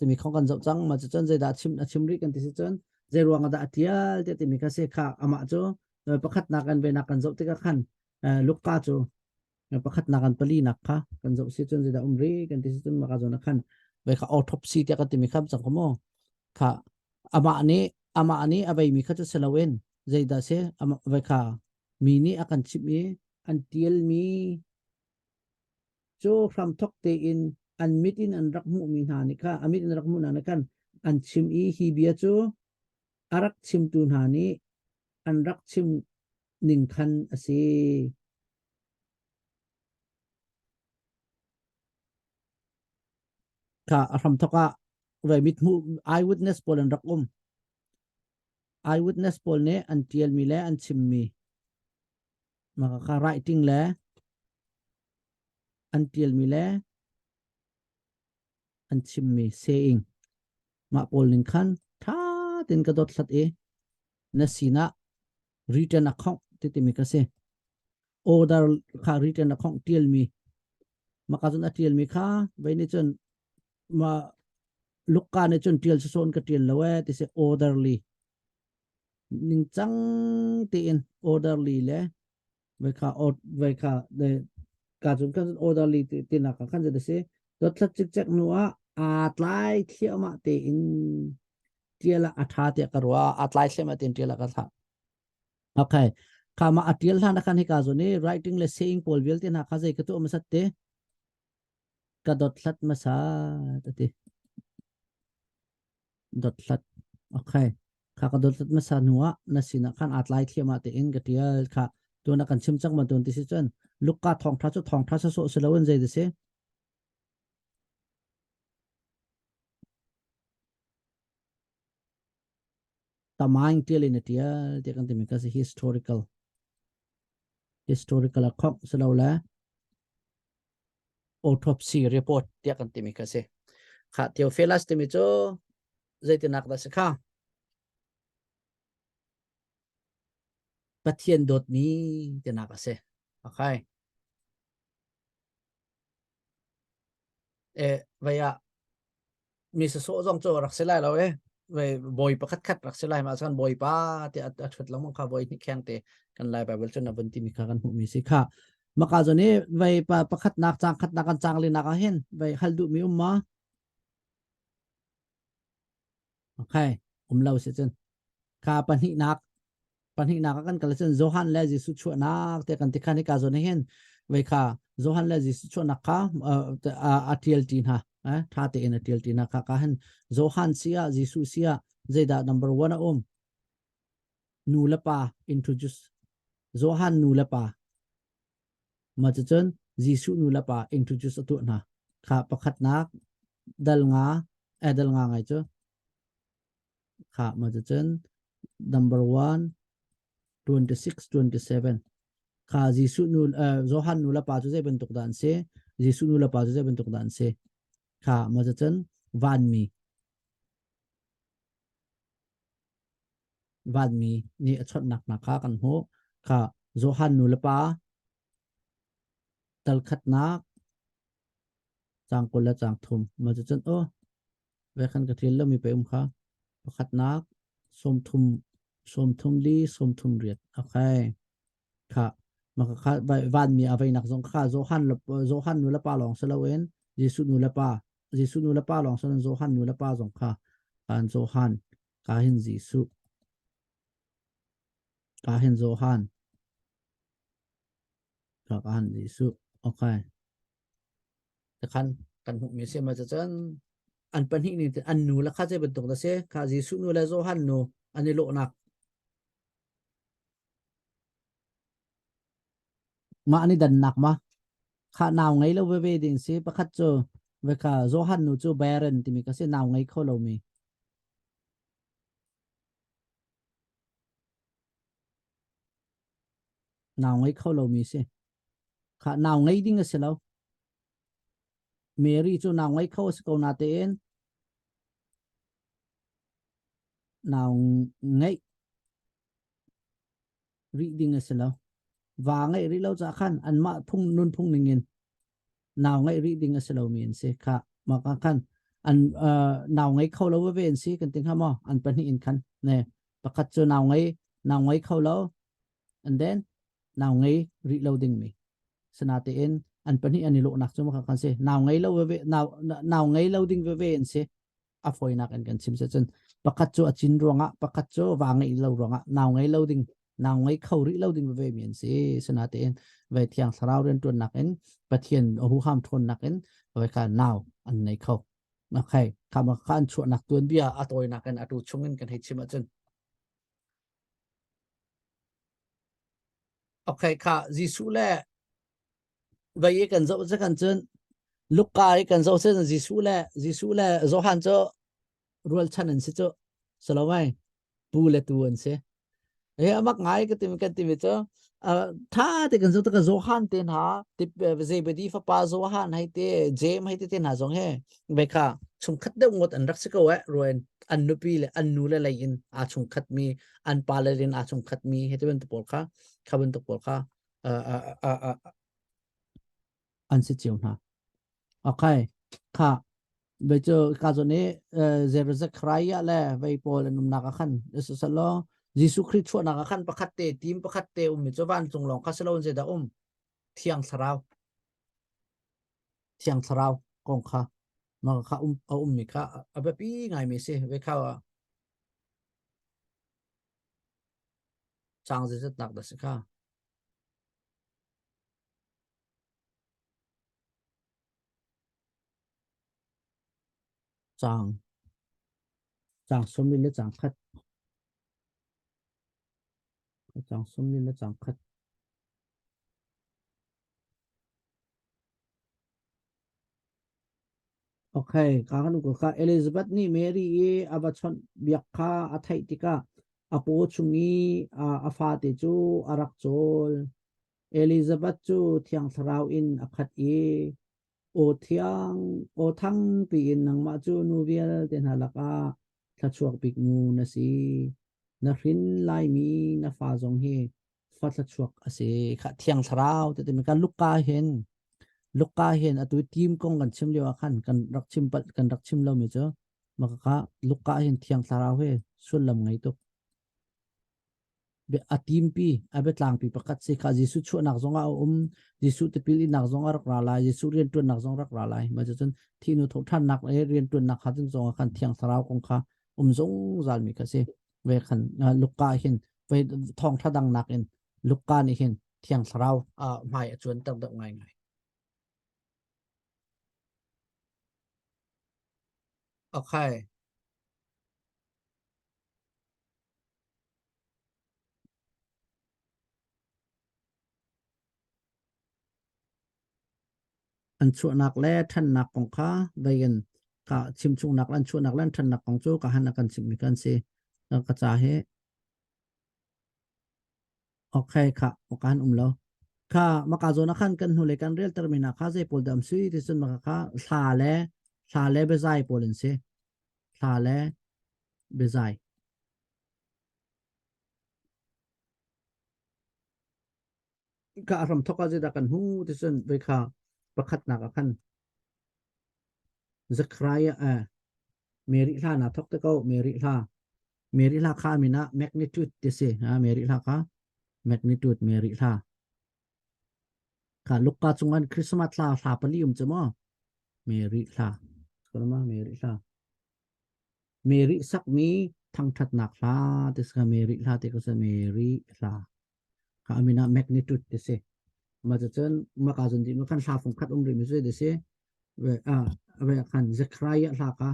[SPEAKER 2] te mi khong kan jok chang ma chu chen zai da chim ri kan ti si chen zai ruang da atial te mi kha se kha ama chu pakhat na kan ve na kan jok te ka khan lukka chu pakhat na kan pali nak kha kan jok si chen zai da umri kan ti si chen ma ka zo na khan ve kha autopsy te ka ti mi kham chang komo kha ama ani abai mi kha chu selawen zai da se ama ve kha mi ni akan chip mi an tiel mi cho from thok te in an mit in an rak mu mi na ni kha amit in rak mu na kan an chim i hi bia chu arak chim tu na ni an rak chim ning khan ase kha from thoka ve mit mu eyewitness pol an rak eyewitness pol ne an tiel mi le an chim mi ma kha writing le an tiel mi le an chim mi saying ma pol ning khan tha tin ka dot sat e na sina written account ti mi ka se order kha written account tiel mi ma ka jun tiel mi kha ve ni chon ma lukka ne chon tiel son ka tiel lawe ti se orderly ning chang ti in orderly le ve kha de ka jun ka orderly ti na ka khan de se dot thak chik chak nuwa atlai thiama te in tiela atha te karwa atlai sema te tiela ka tha okay kama atiel na kan hi ka zo ni writing le saying pol vel te na kha jai ka to ma sat te ka dot thlat ma sa te dot thlat okay kha ka dot thlat ma sa nuwa na sina khan atlai thiama te in ga tiel kha to na kan chim chak ma ton ti si chen lukka thong tha so se lawen jai de se tamaing tiel in tia te kan te mi ka se historical account se lo la autopsy report tia kan timi ka se kha Theophilus timi cho zaitinak da se kha pathian dot mi tina ka se okay vaya mi se so jong cho rak se lai lo về bồi pa khát khát rak se lai ma san bồi pa te at thut lang kha bồi ni khyang te kan lai bible chon na ban ti mi kha kan hu mi se kha maka jone ve pa khat nak kan chang le nak a hen ve hal du mi ma okay lâu se chen kha pan hi nak kan kal chen Johan le Jesu chu nak te kan ti khani ka jone hen ve kha Johan le Jesu chu nak kha atiel tin ha tha te in atiel tin kha ka hen Johan sia Jesu sia zeda number 1 nu la pa introduce Johan nu la pa ma chen Jesu nu la pa introduce tu na kha pakhat nak dal nga ngai cho kha ma chen number 1 26 27 kha Jesu nu Johan nu la pa chu je ben tuk dan se Jesu nu la pa chu je ben tuk dan se kha ma chen van mi ni achot nak kha kan ho kha Johan nu la pa tal khat nak chang kol la chang thum ma chen ve khan ka thil la mi pe kha pakhat nak som thum li som thum riat okay kha maka kha van mi avai nak jong kha Johan nu la pa long selawen Jesu nu la pa long san Johan nu la pa jong kha kan Johan ka hin Jesu ka hin Johan ka han Jesu okay ta kan hu mi se ma chan an pan hi ni an nu la kha je ben tok da se kha Jesu nu la Johan nu ani lo nak ma ani dan nak ma kha naw ngai lo ve ding se pakhat cho ve kha Johan nu chu baron ti mi ka se naw ngai kho lo mi naw ngai kho lo mi se kha naw ngai ding se lo Mary chu naw ngai kho se ko na te en naw ngai reading se lo và ngai ri lo cha khan an ma phung nun phung ningin naw ngai reading se lo mi se kha ma ka khan an naw ngai kho lo ve en si kan ting ha mo an pan hi in khan ne pakhat chu naw ngai kho lo and then naw ngai reloading mi sana te en an pan hi ani lo nak chu ma khan se naw ngai lo ve naw ngai loading ve en se a foi nak an kan sim se chen pakhat chu achin ronga pakhat chu wa ngai lo ronga naw ngai loading naw ngai khâu ri loading ve mi en se sana te en ve thiang sarau ren tun nak en pathian hu ham thon nak en ve ka naw an nei khâu na khai kama khan chu nak tun bia atoi nak en atu chungin kan hei chima chen okay kha Jesu le vậy cần dẫu rất cần chân lúc cái cần dẫu sẽ là Jesu le Johan cho ruột chân anh sẽ cho sao vậy bu le tu anh sẽ ấy mắc ngay cái tìm cho tha thì cần dẫu tất cả Johan tên ha thì về bên đi pha Johan hay thế James hay thế tên hà giống he vậy cả chung khát đâu ngột anh rắc sẽ câu ấy rồi anh nupi le anh nu le lại in chung khát mi anh pa le in chung khát mi hay thế bên tu kha bên tu polka anh sẽ chịu ha okay kha bây giờ cái chỗ này Zechariah là về Paul nằm nạc khăn sự lo Jesus Christ chuột nạc khăn pakhat te tim pakhat te cho van chung long kasalo je da thiang sarau kong kha ma kha mi kha abapi ngai mi se ve kha chang je tak da se kha chang somli le chang khat chang somli le chang khat okay kakan ko ka Elizabeth ni Mary e abachon biakha athai tika apo chungi afa te chu arak chol Elizabeth chu thiang tharau in akhat e โอทั้งปีนังมาจูนูเวียเดนฮาลักอาถ้าช่วงปีงูนะสินะรินไลมีนะฟ้าจงเฮฟัดละช่วงอาศัยขัดเทียงสราวแต่เป็นการลูกกาเห็นอตุทีมกงกันชิมเลียวขันกันรักชิมปัดกันรักชิมเราไม่เจอมากะลูกกาเห็นเทียงสราวเฮสุดลำไงตุเบอทีมปีอาเบตลางปีประกาศสิขาจิสุชวนักจงอาจิสุตะพิลินักจงอารักราลายจิสุเรียนตัวนักจงรักราลายมาจนที่นุทท่านนักเรียนตัวนักขัดจงขันเทียงสราวของข้าจงจาลมีกสิเวขันลูกกาเห็นเวทองทัดดังนักเอ็นลูกกานี่เห็นเทียงสราวไม่จวนตั้งแต่ไงโอเคอันชั่วนักแล่ท่านนักของข้าใบกันกะชิมชุงนักอันชั่วนักแล่ท่านนักของโจกะหันนักกันชิมมีกันสิแล้วก็จะให้โอเคค่ะโอการแล้วค่ะมากาโซนักขันกันหุ่นเล็กันเรียลเตอร์มินาข้าจะปวดดำซุยที่สุดมาค่ะชาเล่เบซายปวดสิชาเล่เบซายก็อารมณ์ทกจะดักันหูที่สุดไปค่ะประคัดนักขันสักใครเมริลานะทกตะเก้าเมริลาข้ามีนะแมกนิจูดที่สิเมริลาค่ะแมกนิจูดเมริลาค่ะลูกกาจงอันคริสต์มาสลาปลีจะมั้งเมริลาก็มาเมริลาเมริสักมีทั้งทัดนักลาที่สกเมริลาที่ก็จะเมริลาค่ะมีนะแมกนิจูดที่สิมาจะเจอมาการจุนที่มาขันลาฟงคัดริมิสุดที่สิเวขันจะใครลาค่ะ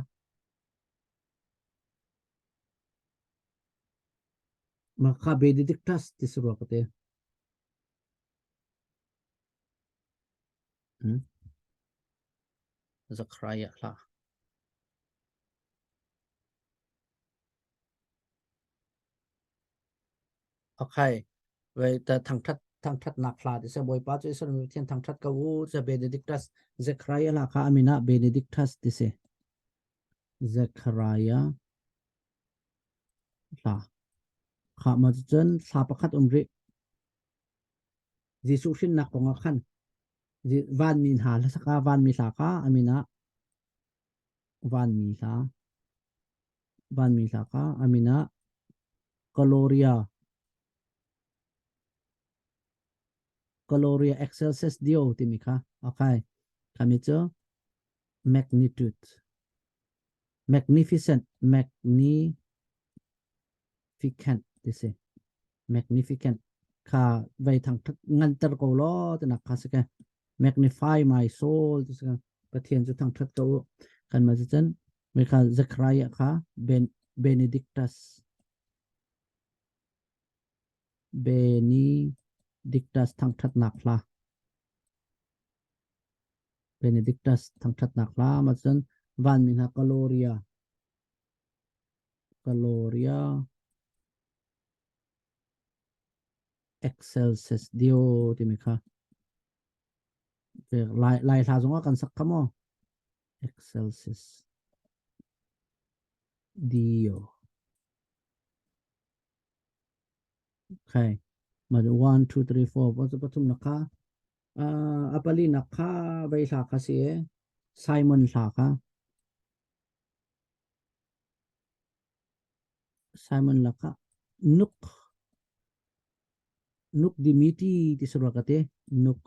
[SPEAKER 2] มาข้าเบดิดิกตัสที่สุดว่าก็เตะจะใครลาโอเคเวแต่ทางทัดนักลาที่จะบอยป้าจะสรุปที่ทางทัดก็วูจะเบดิดิกตัสจะใครลาค่ะมีนะเบดิดิกตัสที่สิจะใครลาข้ามาจะเจอลาประคัดริจิสุชินนักของขันวันมีหาแล้วสักวันมีสาขาอามินะวันมีสาขาอามินะกอโลเรียเอ็กเซลเซสเดียวที่มีค่ะโอเคคำนี้เจอ magnitude magnificent magnificent ที่สิ magnificent ค่ะไว้ทางงันตระกูลแต่นักค่ะสิแก magnify my soul ที่สิประเทศจุดทางทัดตัวกันมาจนมีค่ะจะใครค่ะbenedictus benedictus ทางทัดนักละbenedictus ทางทัดนักละมาจนวันมีค่ะ gloria excelsis Deo ที่มีค่ะลายทาสงกันสักคำว่า excelsis Deo โอเคมาดู1 2 3 4พอจะประทุมนะคะapa li nakha bai sa kha si Simon sa kha Simon laka nuk dimiti ti surakate nuk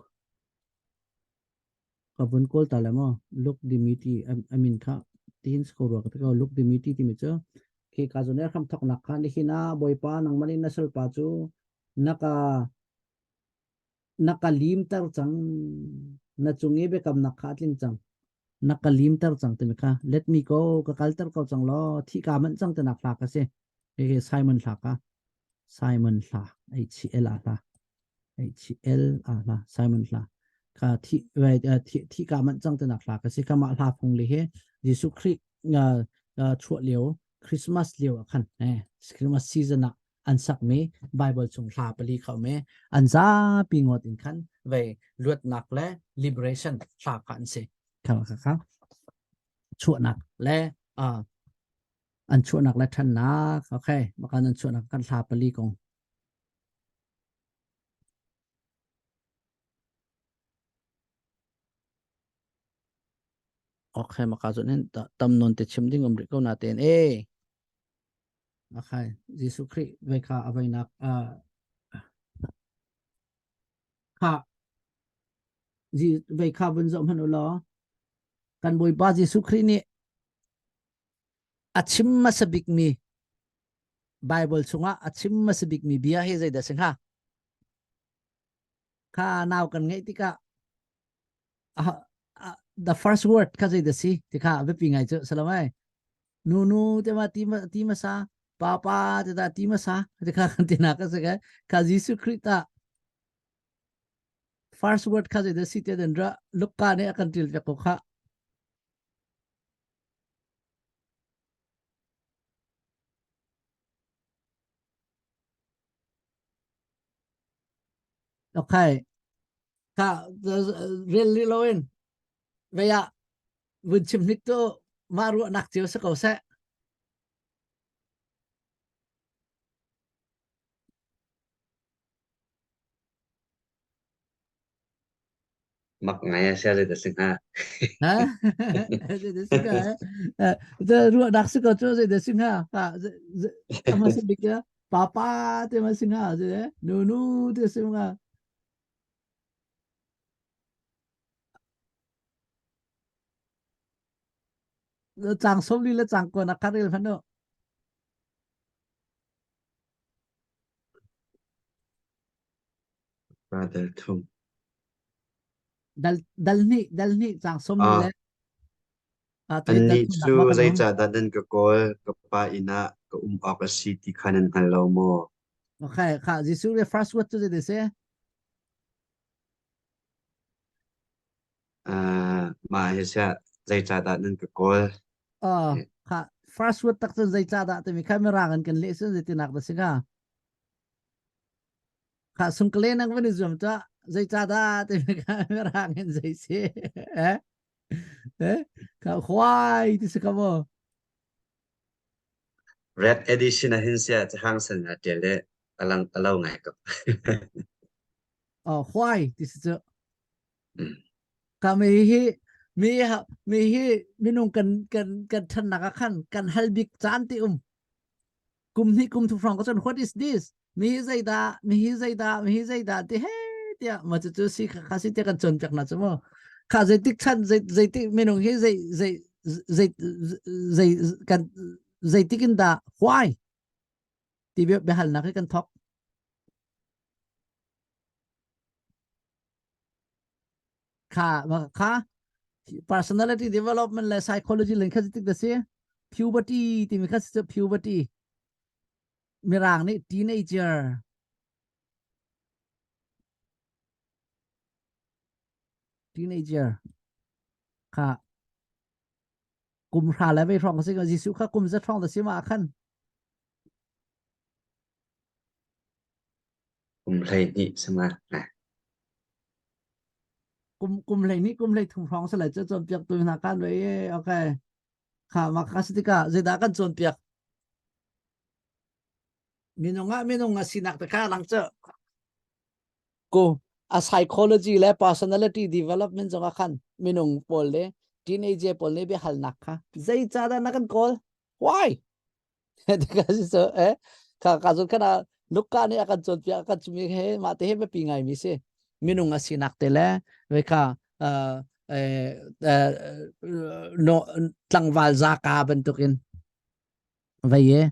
[SPEAKER 2] kabun kol talamo look dimiti amin kha tin surakate ka look dimiti ti micho ki kajoner kham thok nakha ni hina boipa nang mani nasal pa chu naka lim tar chang na chungi be kam nakha tling chang nakalim tar chang te ka let me go ka kaltar ko chang lo thi ka man chang te na phla ka se Simon phla ka Simon phla HL la Simon phla ka thi ka man chang te na phla ka se ka ma phla phung le he Jesu Christ chua liu Christmas liu khan Christmas season na an sak me Bible chung phla pali khau me an za pi ngot in khan ve luat nak le liberation phla kan se ครับชั่วหนักและอันชั่วหนักและท่านนักโอเคมากันอันชั่วหนักกันทาปลีกงโอเคมากันส่วนนี้ตำนนติดชิมดิ้งอมริกนาเตนโอเคยิสุคริเวคาอภัยนักค่ะจีเวคาบนจอมพันอุลอกันบอยบายิสุครินี่อัชิมมาสบิกมีไบเบิลสุงะอัชิมมาสบิกมีเบียเฮใจเดสิงค่ะข้านาวกันไงที่กะthe first word ข้าใจเดสิที่ข้าเว็บปีไงเจอสลามไอนูเตมาตีมาซาป้าเตตาตีมาซาที่ข้ากันตินักก็สักข้ายิสุคริตา first word ข้าใจเดสิเตเดนระลูกกาเนี่ยกันติลจากข้าโอเคข้าเรียนลิโลเอนเวียวินชิมนิกโตมารุนักเจียวสักเอาเสะ
[SPEAKER 4] mặc ngay xe lên được sinh ha
[SPEAKER 2] hả jadi suka itu ruang dak suka tu jadi singa masih dikira papa tu masih singa jadi nunu tu singa chang som li la chang ko na karil phano
[SPEAKER 4] và del thum
[SPEAKER 2] dal ni chang som li le tu
[SPEAKER 4] anh
[SPEAKER 2] dal
[SPEAKER 4] đi
[SPEAKER 2] thum nak
[SPEAKER 4] chu
[SPEAKER 2] makan
[SPEAKER 4] dây
[SPEAKER 2] hom
[SPEAKER 4] trả đã đến cái cô cái pa ina cái ọc cái city khăn anh lâu mo
[SPEAKER 2] okay kha jisu le first word tu jadi se
[SPEAKER 4] mà hiện sẽ dây trả đã đến cái cô
[SPEAKER 2] kha first word tak tu zai cha da tu mi kamera kan le se zai tinak da singa kha sum kle nang bani zum ta zai cha da tu mi kamera kan zai se kha khwai ti se kamo
[SPEAKER 4] red edition là hiện sẽ chỉ hàng sinh là để lệ lâu ngày cấp
[SPEAKER 2] khwai ti se kha mi hi minung kan than nak khan kan halbik chan ti kum tu from ko what is this mi hi zai da ti he ti ma chu si kha si ti kan chon chak na chmo kha zai tik chan zai tik minung hi zai kan zai tikin da why ti be hal na kan thok kha personality development la psychology len kha tik da se puberty ti mi kha puberty mirang ni teenager kha kum ra la ve thong se ga jisu kha kum za thong da se ma khan
[SPEAKER 4] lấy đi xem mà này
[SPEAKER 2] kum le ni kum le thong thong se la cha chom piak tu na kan ve okay kha ma kha stika ze da kan chom piak minonga sinak ta kha lang cha ko a psychology le personality development jonga khan minung pol le teenager pol le be hal nak kha zai cha da na kan kol why kasi so ka zon kana lukka ni akan chon pia akan chumi he ma te he be pingai mi se minung asinak te le we ka no tlangwal za ka bentukin veye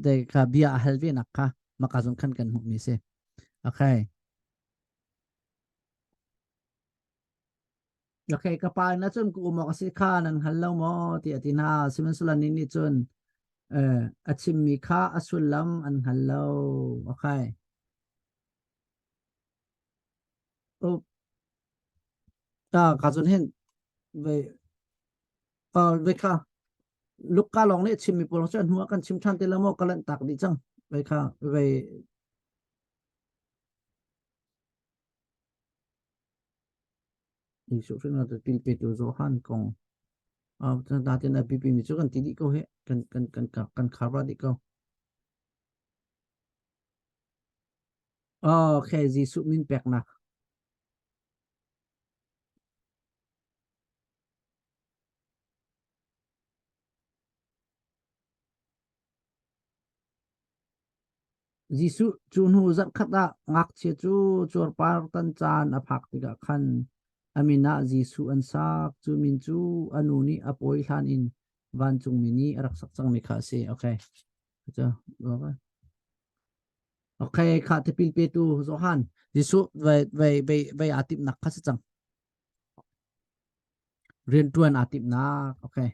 [SPEAKER 2] de ka bia halvi nakka makazon kan mi se okay okay kapal na chun ku mo kasi khanan hallo mo ti atina simen sulan ni chun achim mi kha asulam an hallo okay ka chun hen ve ve kha lúc ca long này chim mi pol chon hua kan chim than te lamo kalan tak di chang ve kha ve Isu ring na pil petu zohan kong dati na pipi mi chu kan tili ko he kan khaba di ko okay Jisu min pek na Jisu chun hu zat khata ngak che chu chor par tan chan a phak ti ga khan amina Jisu an sak chu min chu anu ni apoi hlan in van chung mini arak sak chang mi kha se okay cha okay okay kha te pil pe tu zohan Jisu ve atip nak kha se chang rian tuan atip nak okay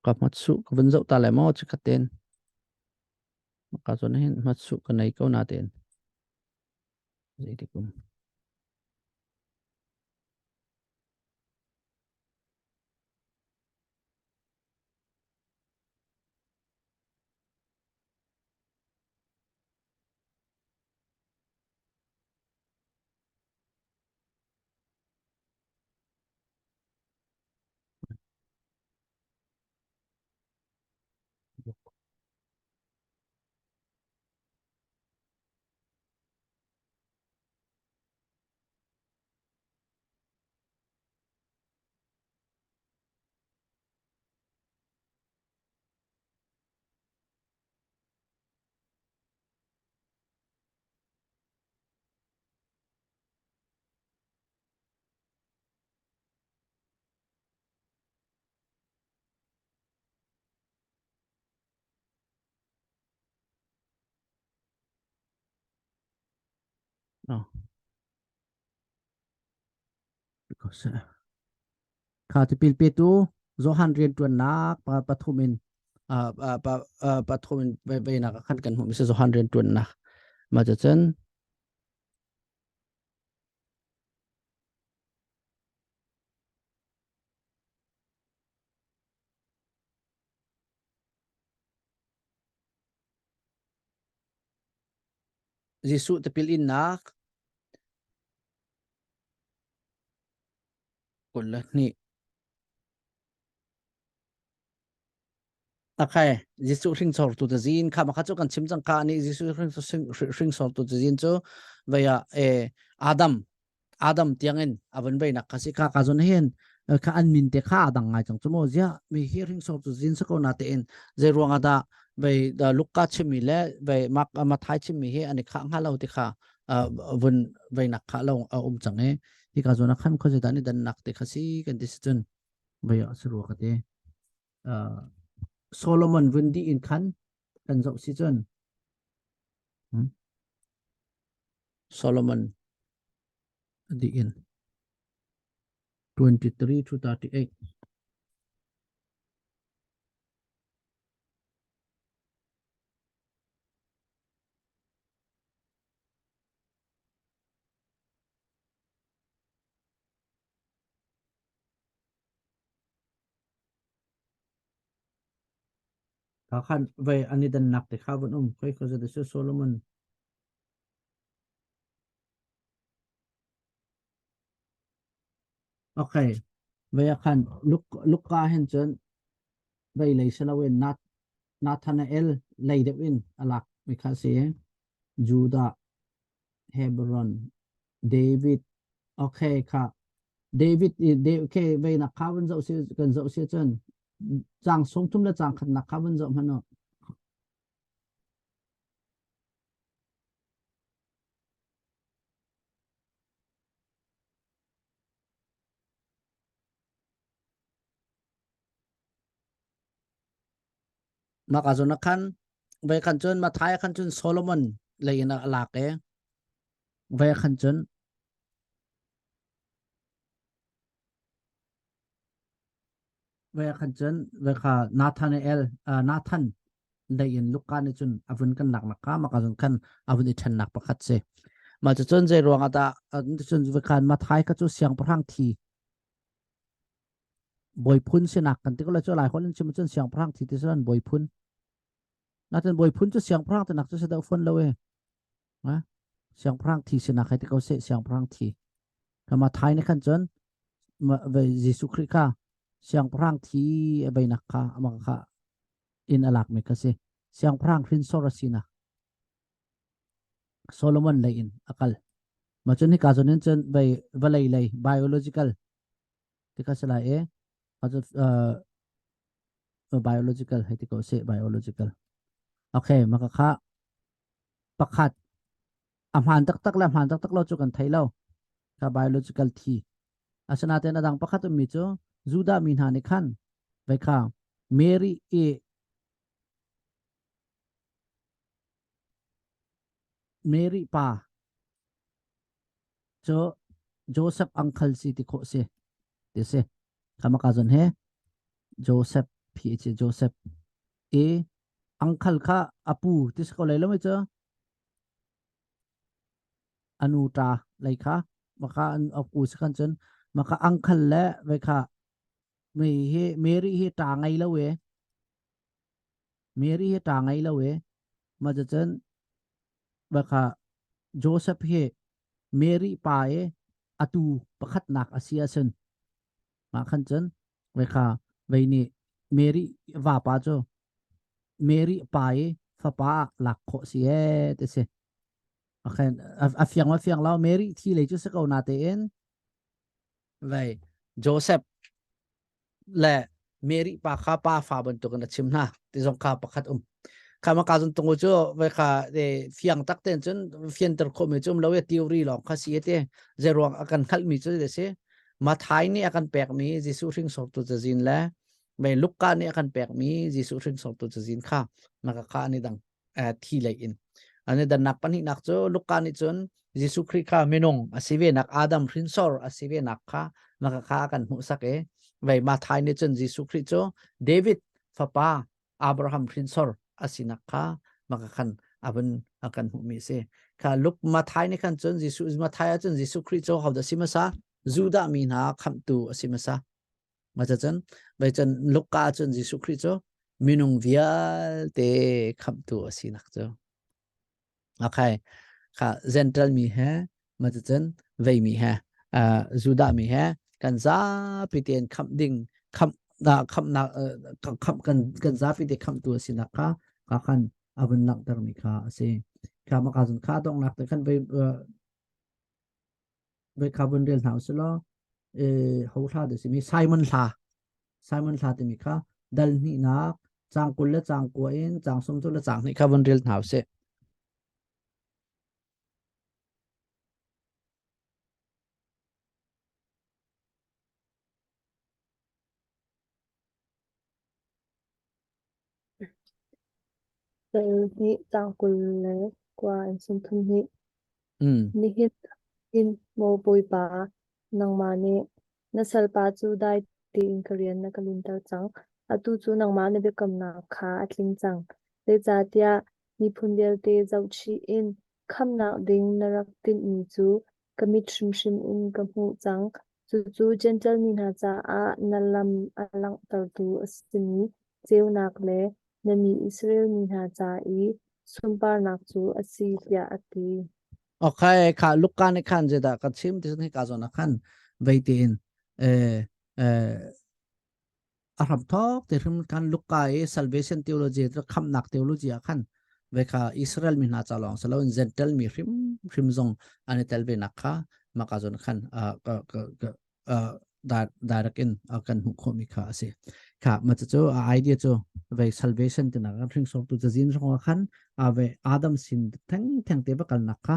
[SPEAKER 2] ka matsu ka ban zau ta le mo chu khaten ka chon hin matsu ka nei ko na ten zai ti kum because kha te pil pe tu zohan rian tuan nak pathumin pathumin ve na ka khan kan hu mi se zohan rian tuan nak ma cha chen Jisu te pil in nak kul ni okay Jisu ring sor tu te zin kha ma kha chu kan chim chang kha ni Jisu ring sor tu te zin chu ve ya Adam tiangin avan ve nak kasi kha ka zon hen kha an min te kha dang ngai chang chumo zia mi hearing sor tu zin sa ko na te en je ruanga da ve da lukka chimi le ve mak ma thai chimi he ani kha nga lo ti kha vun ve nak kha lo chang e hi ka zona khan kho je da ni dan nak te khasi kan dis chun ve ya sru ka te Solomon vun di in khan kan zo si chun Solomon di in 23 to 38 ka khan ve ani dan nak te kha vun khoi kho je de Solomon okay ve khan lukka hen chun ve lei selawen Nathanael lei de win alak mi kha se Judah Hebron David okay kha David okay ve na kha vun zo se kan zo se chun chang song tum la chang khat na kha vun zo mano maka zona khan ve khan chun ma thai khan chun Solomon lei na alak e ve khan chun ve khan chun ve kha Nathanael Nathan lei in lukka ni chun avun kan nak na ka maka zon khan avun i than nak pakhat se ma chun je ruanga da chun ve khan ma thai ka chu siang prang thi boy phun se nak kan ti ko la chu lai khon chim chun siang prang thi ti san boy phun na ten boy phun chu siang prang te nak chu se da phun lo e นะเสียงพรางทีสินะใครที่เขาเสียงพรางทีถ้ามาไทยในขั้นจนมาเวยิสุคริกาเสียงพรางทีใบนักค่ะมาค่ะอินอลักเมกเสเสียงพรางพรินโซรสินะโซโลมอนเลยอินอักลมาจนที่การจนนั้นจนไปวลัยเลย biological ที่เขาสลายอาจจะbiological ให้ที่เขาเส biological โอเคมาค่ะประคัดอาหารตักๆแล้วอาหารตักๆเราจุกันไทยเราค่ะ biological ทีอาสนะเตนดังประคัดตัวมิโจจูดามินหานิคันไปค่ะเมรี่เมรี่ป้าโจโจเซฟอังคัลสิที่เขาเสเดเสคำมาการจนเฮโจเซฟพีเอชโจเซฟอังคัลค่ะอาปูที่สกอเลยแล้วไม่เจออนุตราเลยค่ะมาค่ะอาปูสักคันจนมาค่ะอังคัลและไปค่ะไม่เฮเมรี่เฮตางไงแล้วเวเมรี่เฮตางไงแล้วเวมาจะเจนไปค่ะโจเซฟเฮเมรี่ป้าอตูประคัดหนักอาเซียนมาขันจนไปค่ะไปนี่เมรี่ว่าป้าโจเมรี่ป้าฟ้าป้าหลักโคเสียเตเสโอเคอาเฟียงเราเมรี่ที่เลยจุดสกาวนาเตนไปโจเซฟและเมรี่ป้าข้าป้าฟ้าบนตัวกันชิมนะที่สงข้าประคัดข้ามาการจนตรงโจไปค่ะเฟียงตักเต้นจนเฟียนตะโคมิจมเราทีโอรีหลอกข้าเสียเตเจรวงอาการขัดมิจุดเดเสมาไทยนี่อาการแปลกมีจิสุริงสอบตัวจะจินแล้วไม่ลุกการนี่อาการแปลกมีจิสุริงสอบตัวจะจินข้ามาข้านี่ดังที่เลยอินอันนี้ดันนักปันนี่นักโจลุกการนี่จนจิสุคริข้าไม่นงอาศิเวนักอาดัมรินซอร์อาศิเวนักข้ามาข้ากันหุสักไปมาไทยนี่จนจิสุคริโจเดวิดฟ้าป้าอับราฮัมรินซอร์asinak ka makakan aban akan humi se ka luk mathai ne kan chon jisu mathai chon jisu christ ho da simasa juda mina kham tu asimasa macha chan bai chan luk ka chon jisu christ minung vial te kham tu asinak cho akai ka gentle mi hai macha chan vei mi hai juda mi hai kan za pitien kham ding kham da kham na kham kan za fi de kham tu asinaka kakan aban nak darmika ase kama kazun ka dong nak kan be carbon del house lo ho tha de simi simon tha de mika dal ni nak chang kul la chang ko in chang sum tu la chang ni carbon del house
[SPEAKER 1] ni tang kul le kwa in sum thum ni ni hit in mo boi pa nang ma ni na sal pa chu dai ti in korean na kalin tar chang atu chu nang ma ne be kam na kha atling chang le cha tia ni phun del te zau chi in kham na ding na rak tin ni chu kamit shim shim in kam hu chang chu gentle min ha cha a nalam alang tar tu asini cheu nak le nami Israel min ha cha i sumpar nak chu asi ya ati
[SPEAKER 2] okay ka lukkan ni khan je da ka chim ti ni ka zo na khan veitin aram thok te rim kan lukai salvation theology tra kham nak theology khan veka Israel min na chalong salo gentle mi rim zong ani telbe nakha maka zon khan darakin akan hu khomi kha ase kha macho idea cho ve salvation te na ring sok tu jin rong khan ave adam sin thang thang te bakal nakha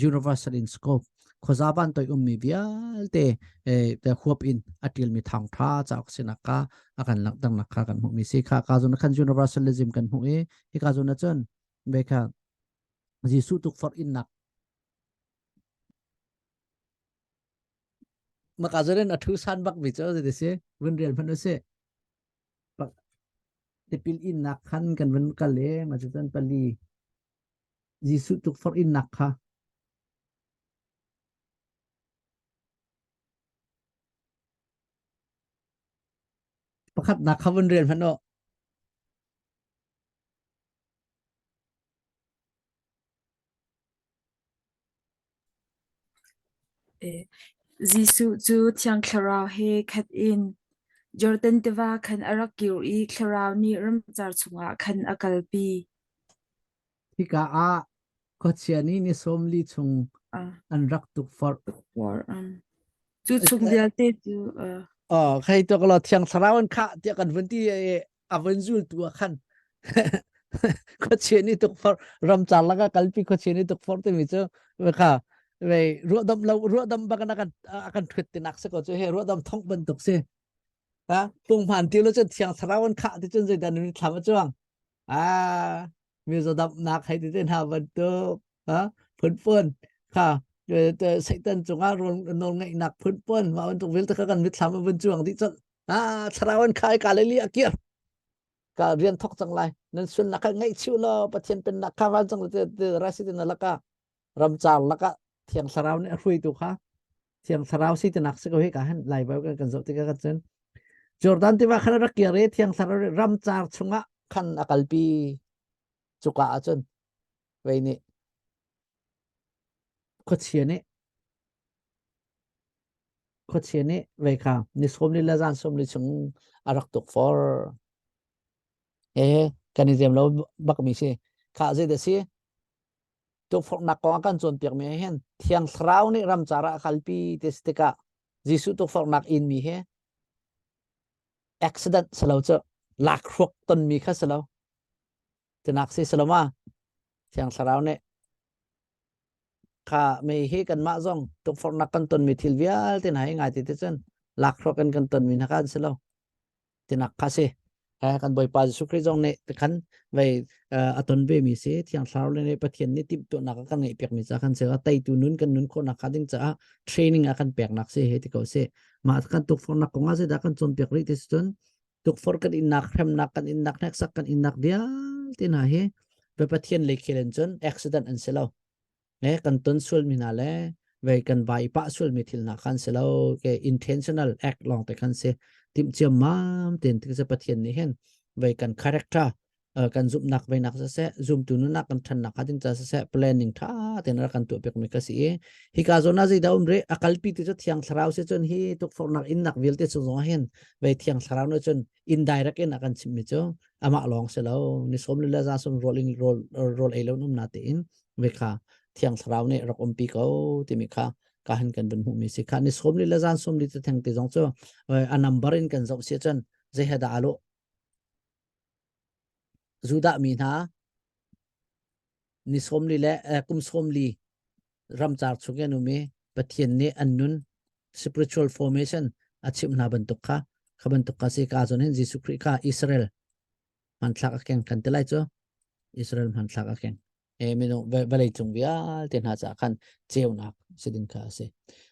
[SPEAKER 2] universal in scope khozaban toy ummi bial te te huap in atil mi thang tha chak sinaka akan lakdang nakha kan hu mi si kha ka zon khan universalism kan hu hi ka zon chon be kha jisu tuk for in nak maka zoren athu san bak bi cho de se wen rian phan se bak te pil in nak khan kan wen ka le ma chon pali jisu tuk for in nak kha pakhat nak kha wen rian phan no
[SPEAKER 3] Jisu chu thiang tharau he khat in Jordan tiva khan arakir I tharau ni ramchar chunga khan akalpi
[SPEAKER 2] thì cả có chuyện ní xóm li chung ăn rắc tục phật
[SPEAKER 3] war chu chung dia te chu
[SPEAKER 2] hay tôi có là thiang sarau ăn khá thì cần vấn đề vẫn zul tua khăn có chuyện ní tục phật ram chả là cái kalpi có chuyện ní tục phật thì mình chứ về cả về ruộng đâm bạc cái akan thuyết tin nạc sẽ có chỗ hay ruộng đâm thông bên tục sẽ tung phản tiêu nó chân thiang sarau ăn khá thì chân dây đàn mình làm cho mình giờ đâm nạc hay thì tên nào vẫn tục phunค่ะใส่ตันจงอารมณ์นนไงหนักพื้นป้นมาวันตกเวลตะกันมิตรสามวันจวงที่จะสระวันคายกาเลลีอาเกียร์กาเรียนทอกจังไรนั่นส่วนนักไงชิวล้อประเทศเป็นนักข่าวจังเลยราศีนั่นละก็รำจาละก็เทียงสระวันคุยตัวค่ะเทียงสระวันสิจะนักสักเหตุการณ์ไล่ไปกันสุดที่กันจนจอร์แดนที่ว่าขณะรักเกียร์เทียงสระวันรำจาชงะขันอากาลปีจุกอาจนไว้นี่ก็เชียร์นี่ก็เชียร์นี่ไว้ค่ะนิสมลิลาจานสมลิชงอารักตุกฟอร์กันนี่เดียมเราบักมีสิข้าจะเดสิตุกฟอร์นักกองกันจนเปียกมีเห็นเที่ยงสราวนี่รำจาระคัลปีเตสติกาจิสุตุกฟอร์นักอินมีเหอุบิเหตุสลาวจะลักรกต้นมีแค่สลาวจะนักสิสลาวมาเที่ยงสราวนี่ข้าไม่เห็นกันมาจงตุกฟอร์นักกันต้นมีทิลเวียลที่ไหนง่ายที่ที่สุดลักรกกันต้นมีนักกันสลาวที่นักข้าสิกันบ่อยปาสุคริจงเนี่ยแต่ขันไว้อัตนเบมีเสียที่อย่างสาวเลยประเทศนี้ติดตัวนักกันไงเปียกมีจะกันเสียไตตัวนู้นกันนู้นคนนักกันจะเทรนนิ่งกันเปียกนักเสียเหตุเขาเสียมากันตุกฟอร์นักกงอาเสียกันจนเปียกริที่สุดตุกฟอร์กันอินนักแฮมนักกันอินนักนักสักกันอินนักเดียวที่ไหนไปประเทศเล็กเล่นจนอุบิเหตุอันเสียแล้วเนี่ยกันต้นส่วนมีนาเลยไว้กันใบปะส่วนมีทิลนักกันเสียแล้วแก intentional act ลองแต่กันเสียติมเจียมมาเต็นที่จะประเทศนี้เห็นไว้กัน character กันซุ่มนักไว้นักเสะซุ่มตัวนู้นนักกันทันนักดิ้งจะเสะ planning ท่าเต็นรักกันตัวเปียกมีกษีฮิกาโซนาจีดาวน์เรอคัลปีที่จะเที่ยงสลาวเสียจนฮีตุกฟอร์นักอินนักวิลเตสุงเห็นไว้เที่ยงสลาวนั่นจน indirect นักกันชิมมิโจอามาลองเสลาวนิสมลิลาจาสม rolling roll เอลนุ่มนาตินไว้ค่ะเที่ยงสลาวเนี่ยรักอมปีเขาที่มีค่ะการกันเป็นหูมีสิค่ะนิสมลิลาจาสมลิจะแทงตีจงโจอันนัมบารินกันจงเสียจนเจฮดาอาโลจูดามีนานิสมลีและกุมสมลีรำจาร์ชุกยันุมีปะเทียนนี้อันนุน spiritual formation อาชิมนาบันตุกค่ะขบันตุกค่ะสิกาจนเห็นจิสุคริกาอิสราเอลมันทักแข่งกันเท่าไรจ้ะอิสราเอลมันทักแข่งไม่ต้องเวลาจงวิอาเทียนหาจากกันเจียวนักสิดินค่ะสิ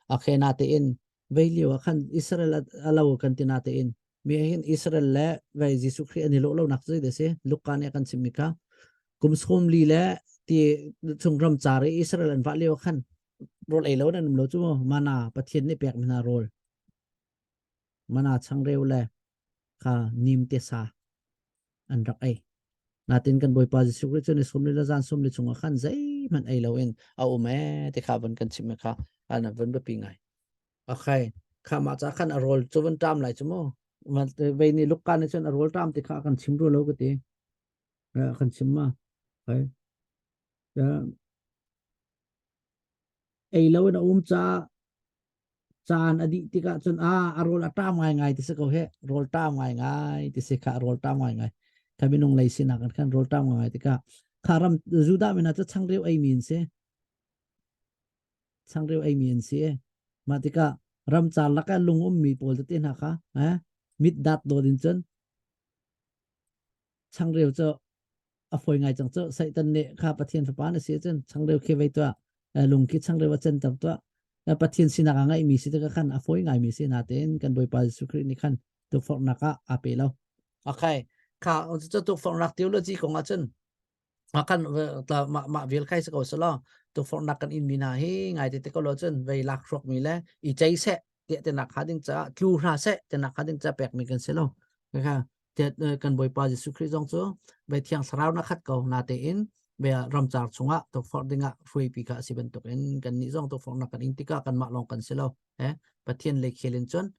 [SPEAKER 2] โอเคนาเตอินเวลีว่ากันอิสราเอลเรากันที่นาเตอินมีเห็นอิสราเอลและเวจิสุคริอันนี้โลกนักใจเดสิลูกการเนี่ยกันสิมิกากุมสมลีและที่ชงรำจารีอิสราเอลว่าเลี้ยวขันโรลเอลนั่นมันรู้จักมานาประเทศนี้เปียกมันนาโรลมานาช่างเร็วเลยค่ะนิมเตสาอันรักไอนาตินกันบ่อยปาจิสุกริจนิสมลีละจานสมลีชงขันใจมันไอเลวินเอาแม่ที่ข้าวันกันชิมค่ะอันนั้นวันแบบปีไงโอเคข้ามาจากขันอารมณ์จวนตามไหลชั่วโมงมันเวนี่ลูกการในชนอารมณ์ตามที่ข้ากันชิมรู้แล้วก็ตีกันชิมมาเฮ้ยไอเราเนี่ยจานอดีตก็จนโรลตามไงที่สก็เฮโรลตามไงที่สก็โรลตามไงถ้าเป็นองค์ไลซินักกันโรลตามไงที่ก็ข้ารำจูดามันอาจจะช่างเรียวไอมีนเสียช่างเรียวไอมีนเสียมาที่ก็รำจานละกันลุงมีโพลจะเต้นนะคะมิดดัดโดดินจนช่างเรียวจะฝอยไงจังเจ้าใส่ตันเนข้าประเทศสปานเสียจนช่างเร็วเคไว้ตัวลุงคิดช่างเร็วว่าเจนตับตัวประเทศสินักไงมีสิทธิ์กันฝอยไงมีสินาเต้นกันโดยปาสุครินี่ขันตัวฟอกนักอาเปแล้วโอเคข้าจะตัวฟอกนักเทโอโลจีของอาจารย์กันมาวิลใครสักคนละตัวฟอกนักกันอินมีนาเฮไงที่เทคโนโลยีเวลาครบมีแล้วอีใจเสะเดี๋ยวนักหาดิ้งจะคิวหาเสะเดี๋ยวนักหาดิ้งจะแปลกมีกันเสียแล้วนะคะเดี๋ยวกันบ่อยปาสุคริจงโจไปเที่ยงสราวนักขัดเก่านาเตอิน bây giờ ram char chunga to for dinga free pika siben to kan ni zong to for na kan intika kan ma long kan selo pathian le khelin chon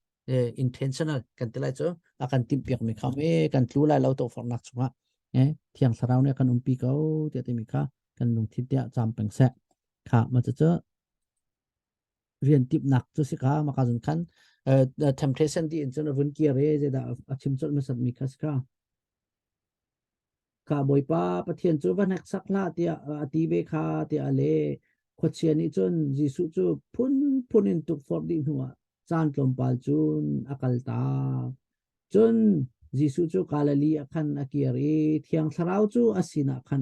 [SPEAKER 2] intentional kan tilai cho akan tim piak mi khame kan tlu lai lo to for nak chunga thiang sarau ne kan umpi ko te te mi kha kan lung thi tia cham peng se kha ma cho rian tip nak chu si kha ma ka jun khan temptation di in chon run ki re je da achim chon ma sat mi kha ska ka boi pa pathian chu van hak sakla tia ati be kha tia ale khochian ni chon jisu chu phun in tuk for di huwa chan tlom pal chun akal ta chun jisu chu kalali akhan akiari thiang tharau chu asina khan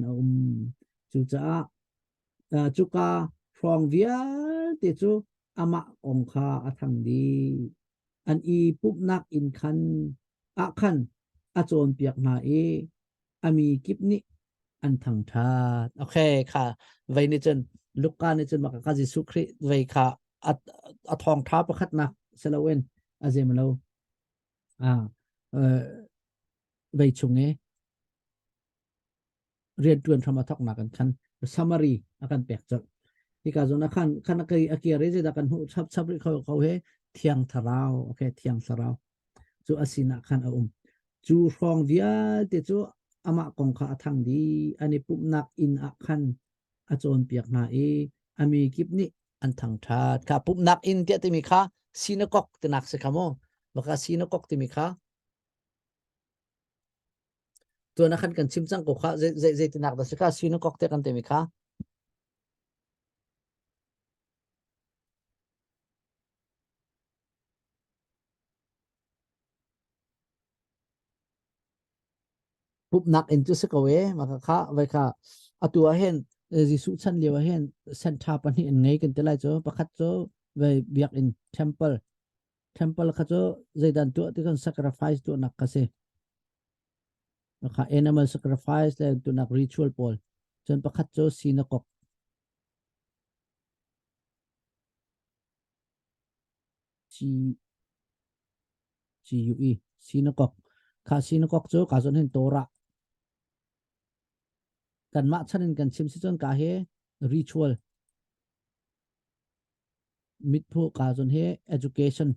[SPEAKER 2] chu cha chu ka from via te chu ama ong kha athang di an i pup nak in khan a khan a chon piak na ami kip ni an thang tha okay kha vai ni chen luka ni chen maka ka jisu khri vai kha a thong tha pakhat na selawen azemlo vai chunge rian tuan thama thok na kan khan summary akan pek chak tika zona khan kai akiare je da kan hu sab ri khau he thiang tharau okay thiang tharau chu asina khan chu rong via te chu ama kong kha athang di ani pup nak in a khan a chon piak na ami kip ni an thang tha ka pup nak in te te mi kha sinakok te nak se khamo baka sinakok te mi kha to na khan kan chim chang ko kha je te nak da se kha sinakok te kan te mi kha pup nak in chu se ko we maka kha vai kha atua hen jisu chan lewa hen san tha pan hi ngei kan te lai cho pakhat cho vai biak in temple kha cho zaidan tu ti kan sacrifice tu nak ka se kha animal sacrifice le tu nak ritual pol chon pakhat cho sinakok GUE sinakok kha sinakok cho ka zon hen tora kan ma chanin kan chim si chon ka he ritual mit phu ka zon he education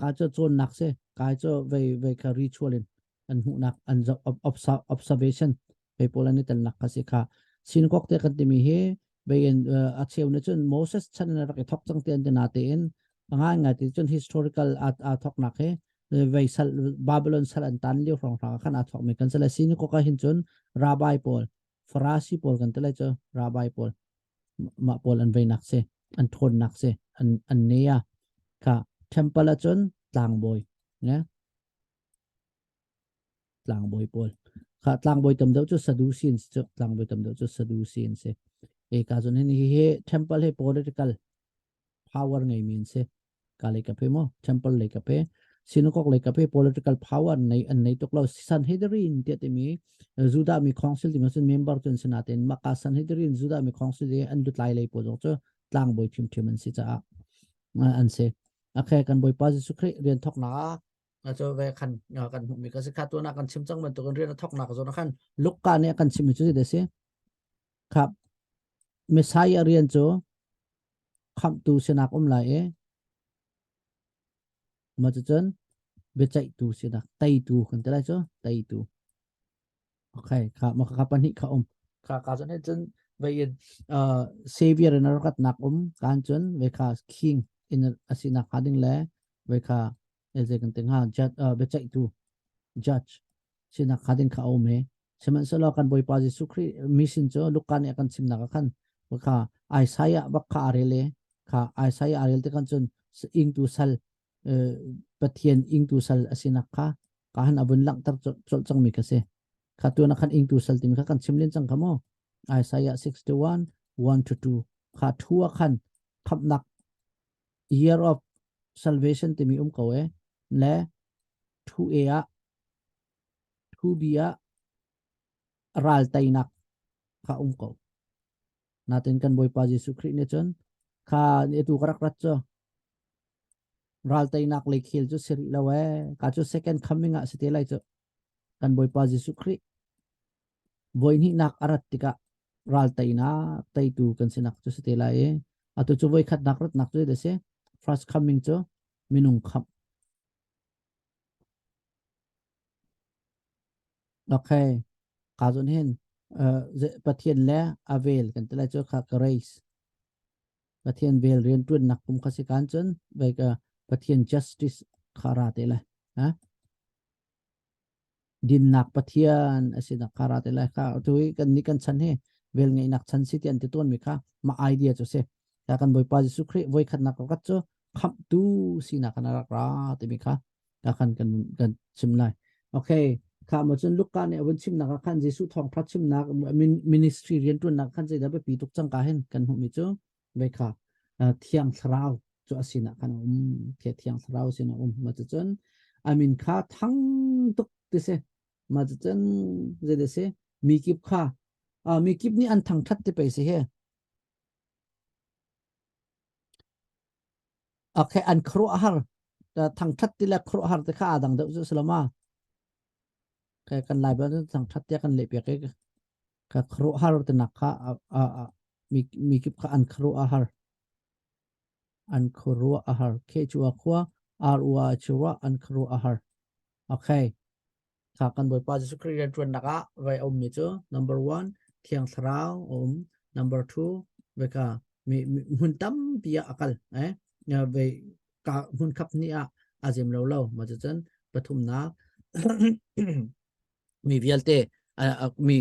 [SPEAKER 2] ka cho chon nak se ka cho ve ka ritual in an hu nak an observation pe polani tan nak ka se kha sinakok te kan ti mi he bein a cheu na chon Moses chan na ra thok chang ten na te in anga nga ti chon historical a thok nak he ve sal Babylon sal an tan liu rong ra khan a thok me kan sala sin ko ka hin chon rabbi pol farasi pol kan te la cho rabbi pol ma pol an ve nak se an thon nak se an neya ka temple chon tlang boy ne tlang boy pol kha tlang boy tam do chu Sadducean chu tlang boy tam do chu Sadducean se ka zon he temple he political power ngai min se ka le ka pe mo temple le ka pe sinakok le ka pe political power nei an nei tok lo Sanhedrin te te mi juda mi council ti masun member tun sinaten maka Sanhedrin juda mi council de an lut lai le po jo cho tlang boy thim an si cha an se akhe kan boy pa su khri rian thok na cho ve khan kan mi ka se kha to na kan chim chang man to kan rian thok na ka zo na khan lukka ne kan chim chu de se khap Messiah rian cho kham tu senak lai mà chân biết chạy tu senak tay tu kan tala cho tay tu okay kha ma kha pan hi kha kha ka chân he chân ve savior na rat nak kan chân ve kha king in asina khading le ve kha eze kan teng ha judge biết chạy tu judge sina khading kha he seman solo kan boy pa Jesu Khri mission cho lukan ya kan sim na khan kha Isaiah bak kha arele kha Isaiah arel te kan chun ing tu sal pathian ing tu sal asina kha han abun lang tar chol chang mi ka se kha tu na khan ing tu sal tim kha kan chimlen chang khamo Isaiah 61 1 to 2 kha thua khan khap nak year of salvation timi ko le thu a thu bia ral tainak kha ko natin kan boy pa Jesu Khri ne chon kha etu karak rat cho ral tainak le khil chu seri lawe ka chu second coming a site lai chu kan boy pa Jesu Christ voin hi nak arat tika ral taina taitu kan sinak chu setela e atu chu voi khat nak rat nak chu dese first coming chu minung kham okay kazun hen pathian le avel kan tela chu kha grace pathian vel rian tun nak kum khasikan chun vai ka pathian justice khara tela ha din nak pathian asina khara tela kha tui kan ni kan chan he vel ngai nak chan si tian ti ton mi kha ma idea chu se ta kan boy pa Jesu Christ voi khat nak ka chu kham tu sina kana ra ti mi kha ta kan chim lai okay kha ma chun luk ka ne wan chim nak khan Jesu thong phat chim nak ministry rian tun nak khan je da be pi tuk chang ka hen kan hu mi chu vai kha thiang thrau chu asina kan thiang thrau sina ma chu chun amin kha thang tuk ti se ma chu chun je de se mi kip kha mi kip ni an thang that te pe se he okay an khro har thang that ti la khro har te kha adang de chu salama cái kan lai ba thang that te kan le pe ke ka khro har te nak kha mi kip kha an khro har an khro har ke chu khwa ar wa chwa an khro har okay kha kan boy pa Jesu Christ tuen naka vai om mi chu number 1 thiang thrau number 2 ve ka mi hun tam pia akal ve ka hun khap ni a jem lo ma chen pathum na mi vialte mi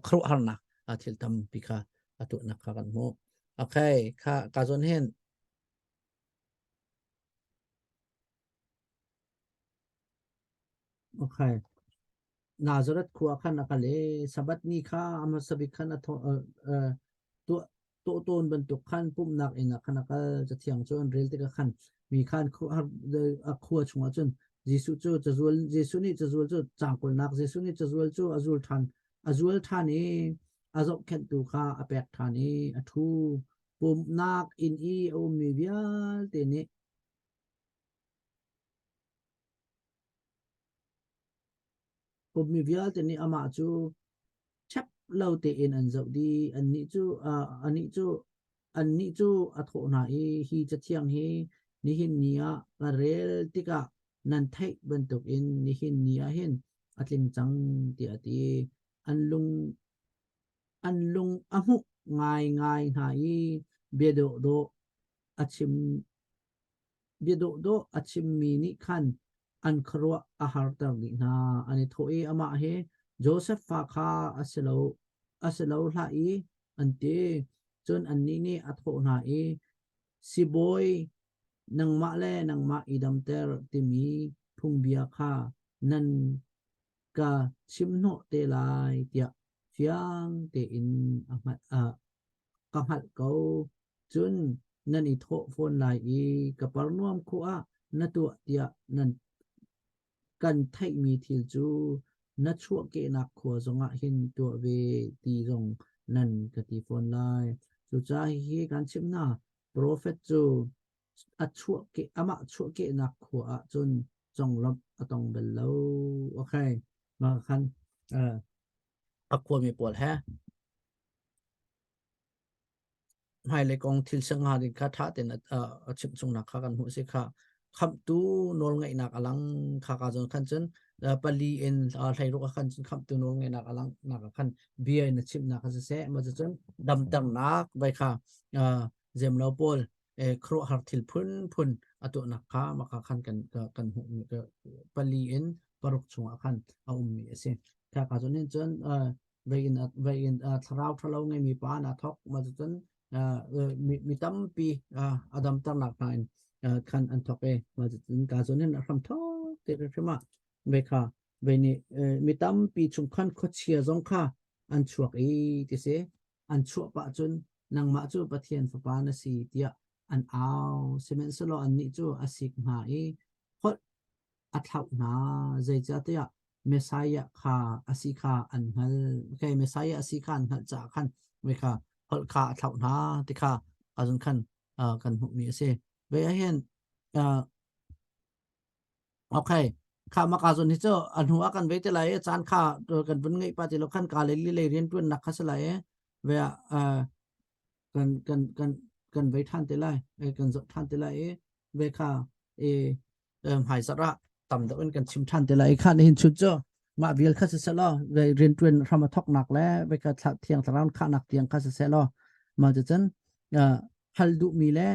[SPEAKER 2] khru har na thil tam pi kha atu na kha kan mo okay kha ka zon hen okay Nazareth khu akhan akale sabat ni kha ama sabik khan to ton ban to khan pum nak ina khana ka jathiang chon rel te ka khan mi khan khu a khu chunga chun Jesu chu chazul Jesu ni chazul chu changkol nak Jesu ni chazul chu azul than ni azok khen tu kha apek than ni athu pum nak in i o mi vial te ni pum mi vial te ni ama chu chap lâu te in an zau di an ni chu a tho na hi cha thiang hi ni hin nia la rel tika nan thai ban tuk in ni hin nia hin atling chang ti ati an lung amu ngai na i bedo do achim mi ni khan an khro a har tar ni na ani thoi ama he Joseph fa kha aselo hla i ante chon an ni atho na si boy nang ma idam ter timi phung bia kha nan ka chimno te lai tia fiang te in ka hal ko chun nan i tho phone lai ka parnuam khu a na tu tia nan kan thai mi thil chu na chua ke na kho zonga hin to ve ti rong nan ka ti phone lai chu cha hi kan chim na prophet chu a chua ke ama chua ke na kho a chun chong lop atong bel lo okay ma khan a kho mi pol ha hai le kong thil sang ha din kha tha ten chim chung na kha kan hu se kha kham tu nol ngai nak alang kha ka jon khan chen pali en thai ro khan chen kham tu nol ngai nak alang nak khan bia na chim na kha se ma chen dam tang nak bai kha jem lo pol khro har thil phun atu nak kha ma kha khan kan hu pali en paruk chung khan a mi se kha ka jon chen vai in thrau thalo ngai mi pa na thok ma chen mi tam pi adam tam nak nain khan an thok ma tin ka zon hen ram tho te rema ve kha ve ni mi tam pi chung khan kho chia zong kha an chuak ti se an chu pa chun nang ma chu pathian fa pa na si tia an aw semen solo an ni chu asik ma hot a thau na zai cha tia Messiah kha asika an hal kai Messiah asika an hal cha khan ve kha hol kha thau na ti kha azun khan kan hu mi se ve hian okay ข้ามาการส่วนที่เจ้าอันหัวกันไว้ที่ไรจานข้าตัวกันเป็นไงปฏิโลกขันกาเลยเรียนตัวนักขัสไลเวลกันไว้ท่านที่ไรกันสดท่านที่ไรเวข้าหายสระต่ำแต่เป็นกันชิมท่านที่ไรข้าในหินชุดเจ้ามาเวียลขัสเซลเวเรียนตัวทำมาทอกหนักแล้วเวก็เทียงสารข้าหนักเทียงขัสเซลมาจะจันฮัลดูมีแล้ว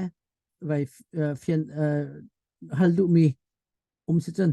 [SPEAKER 2] เวเฟียนฮัลดูมีสิจัน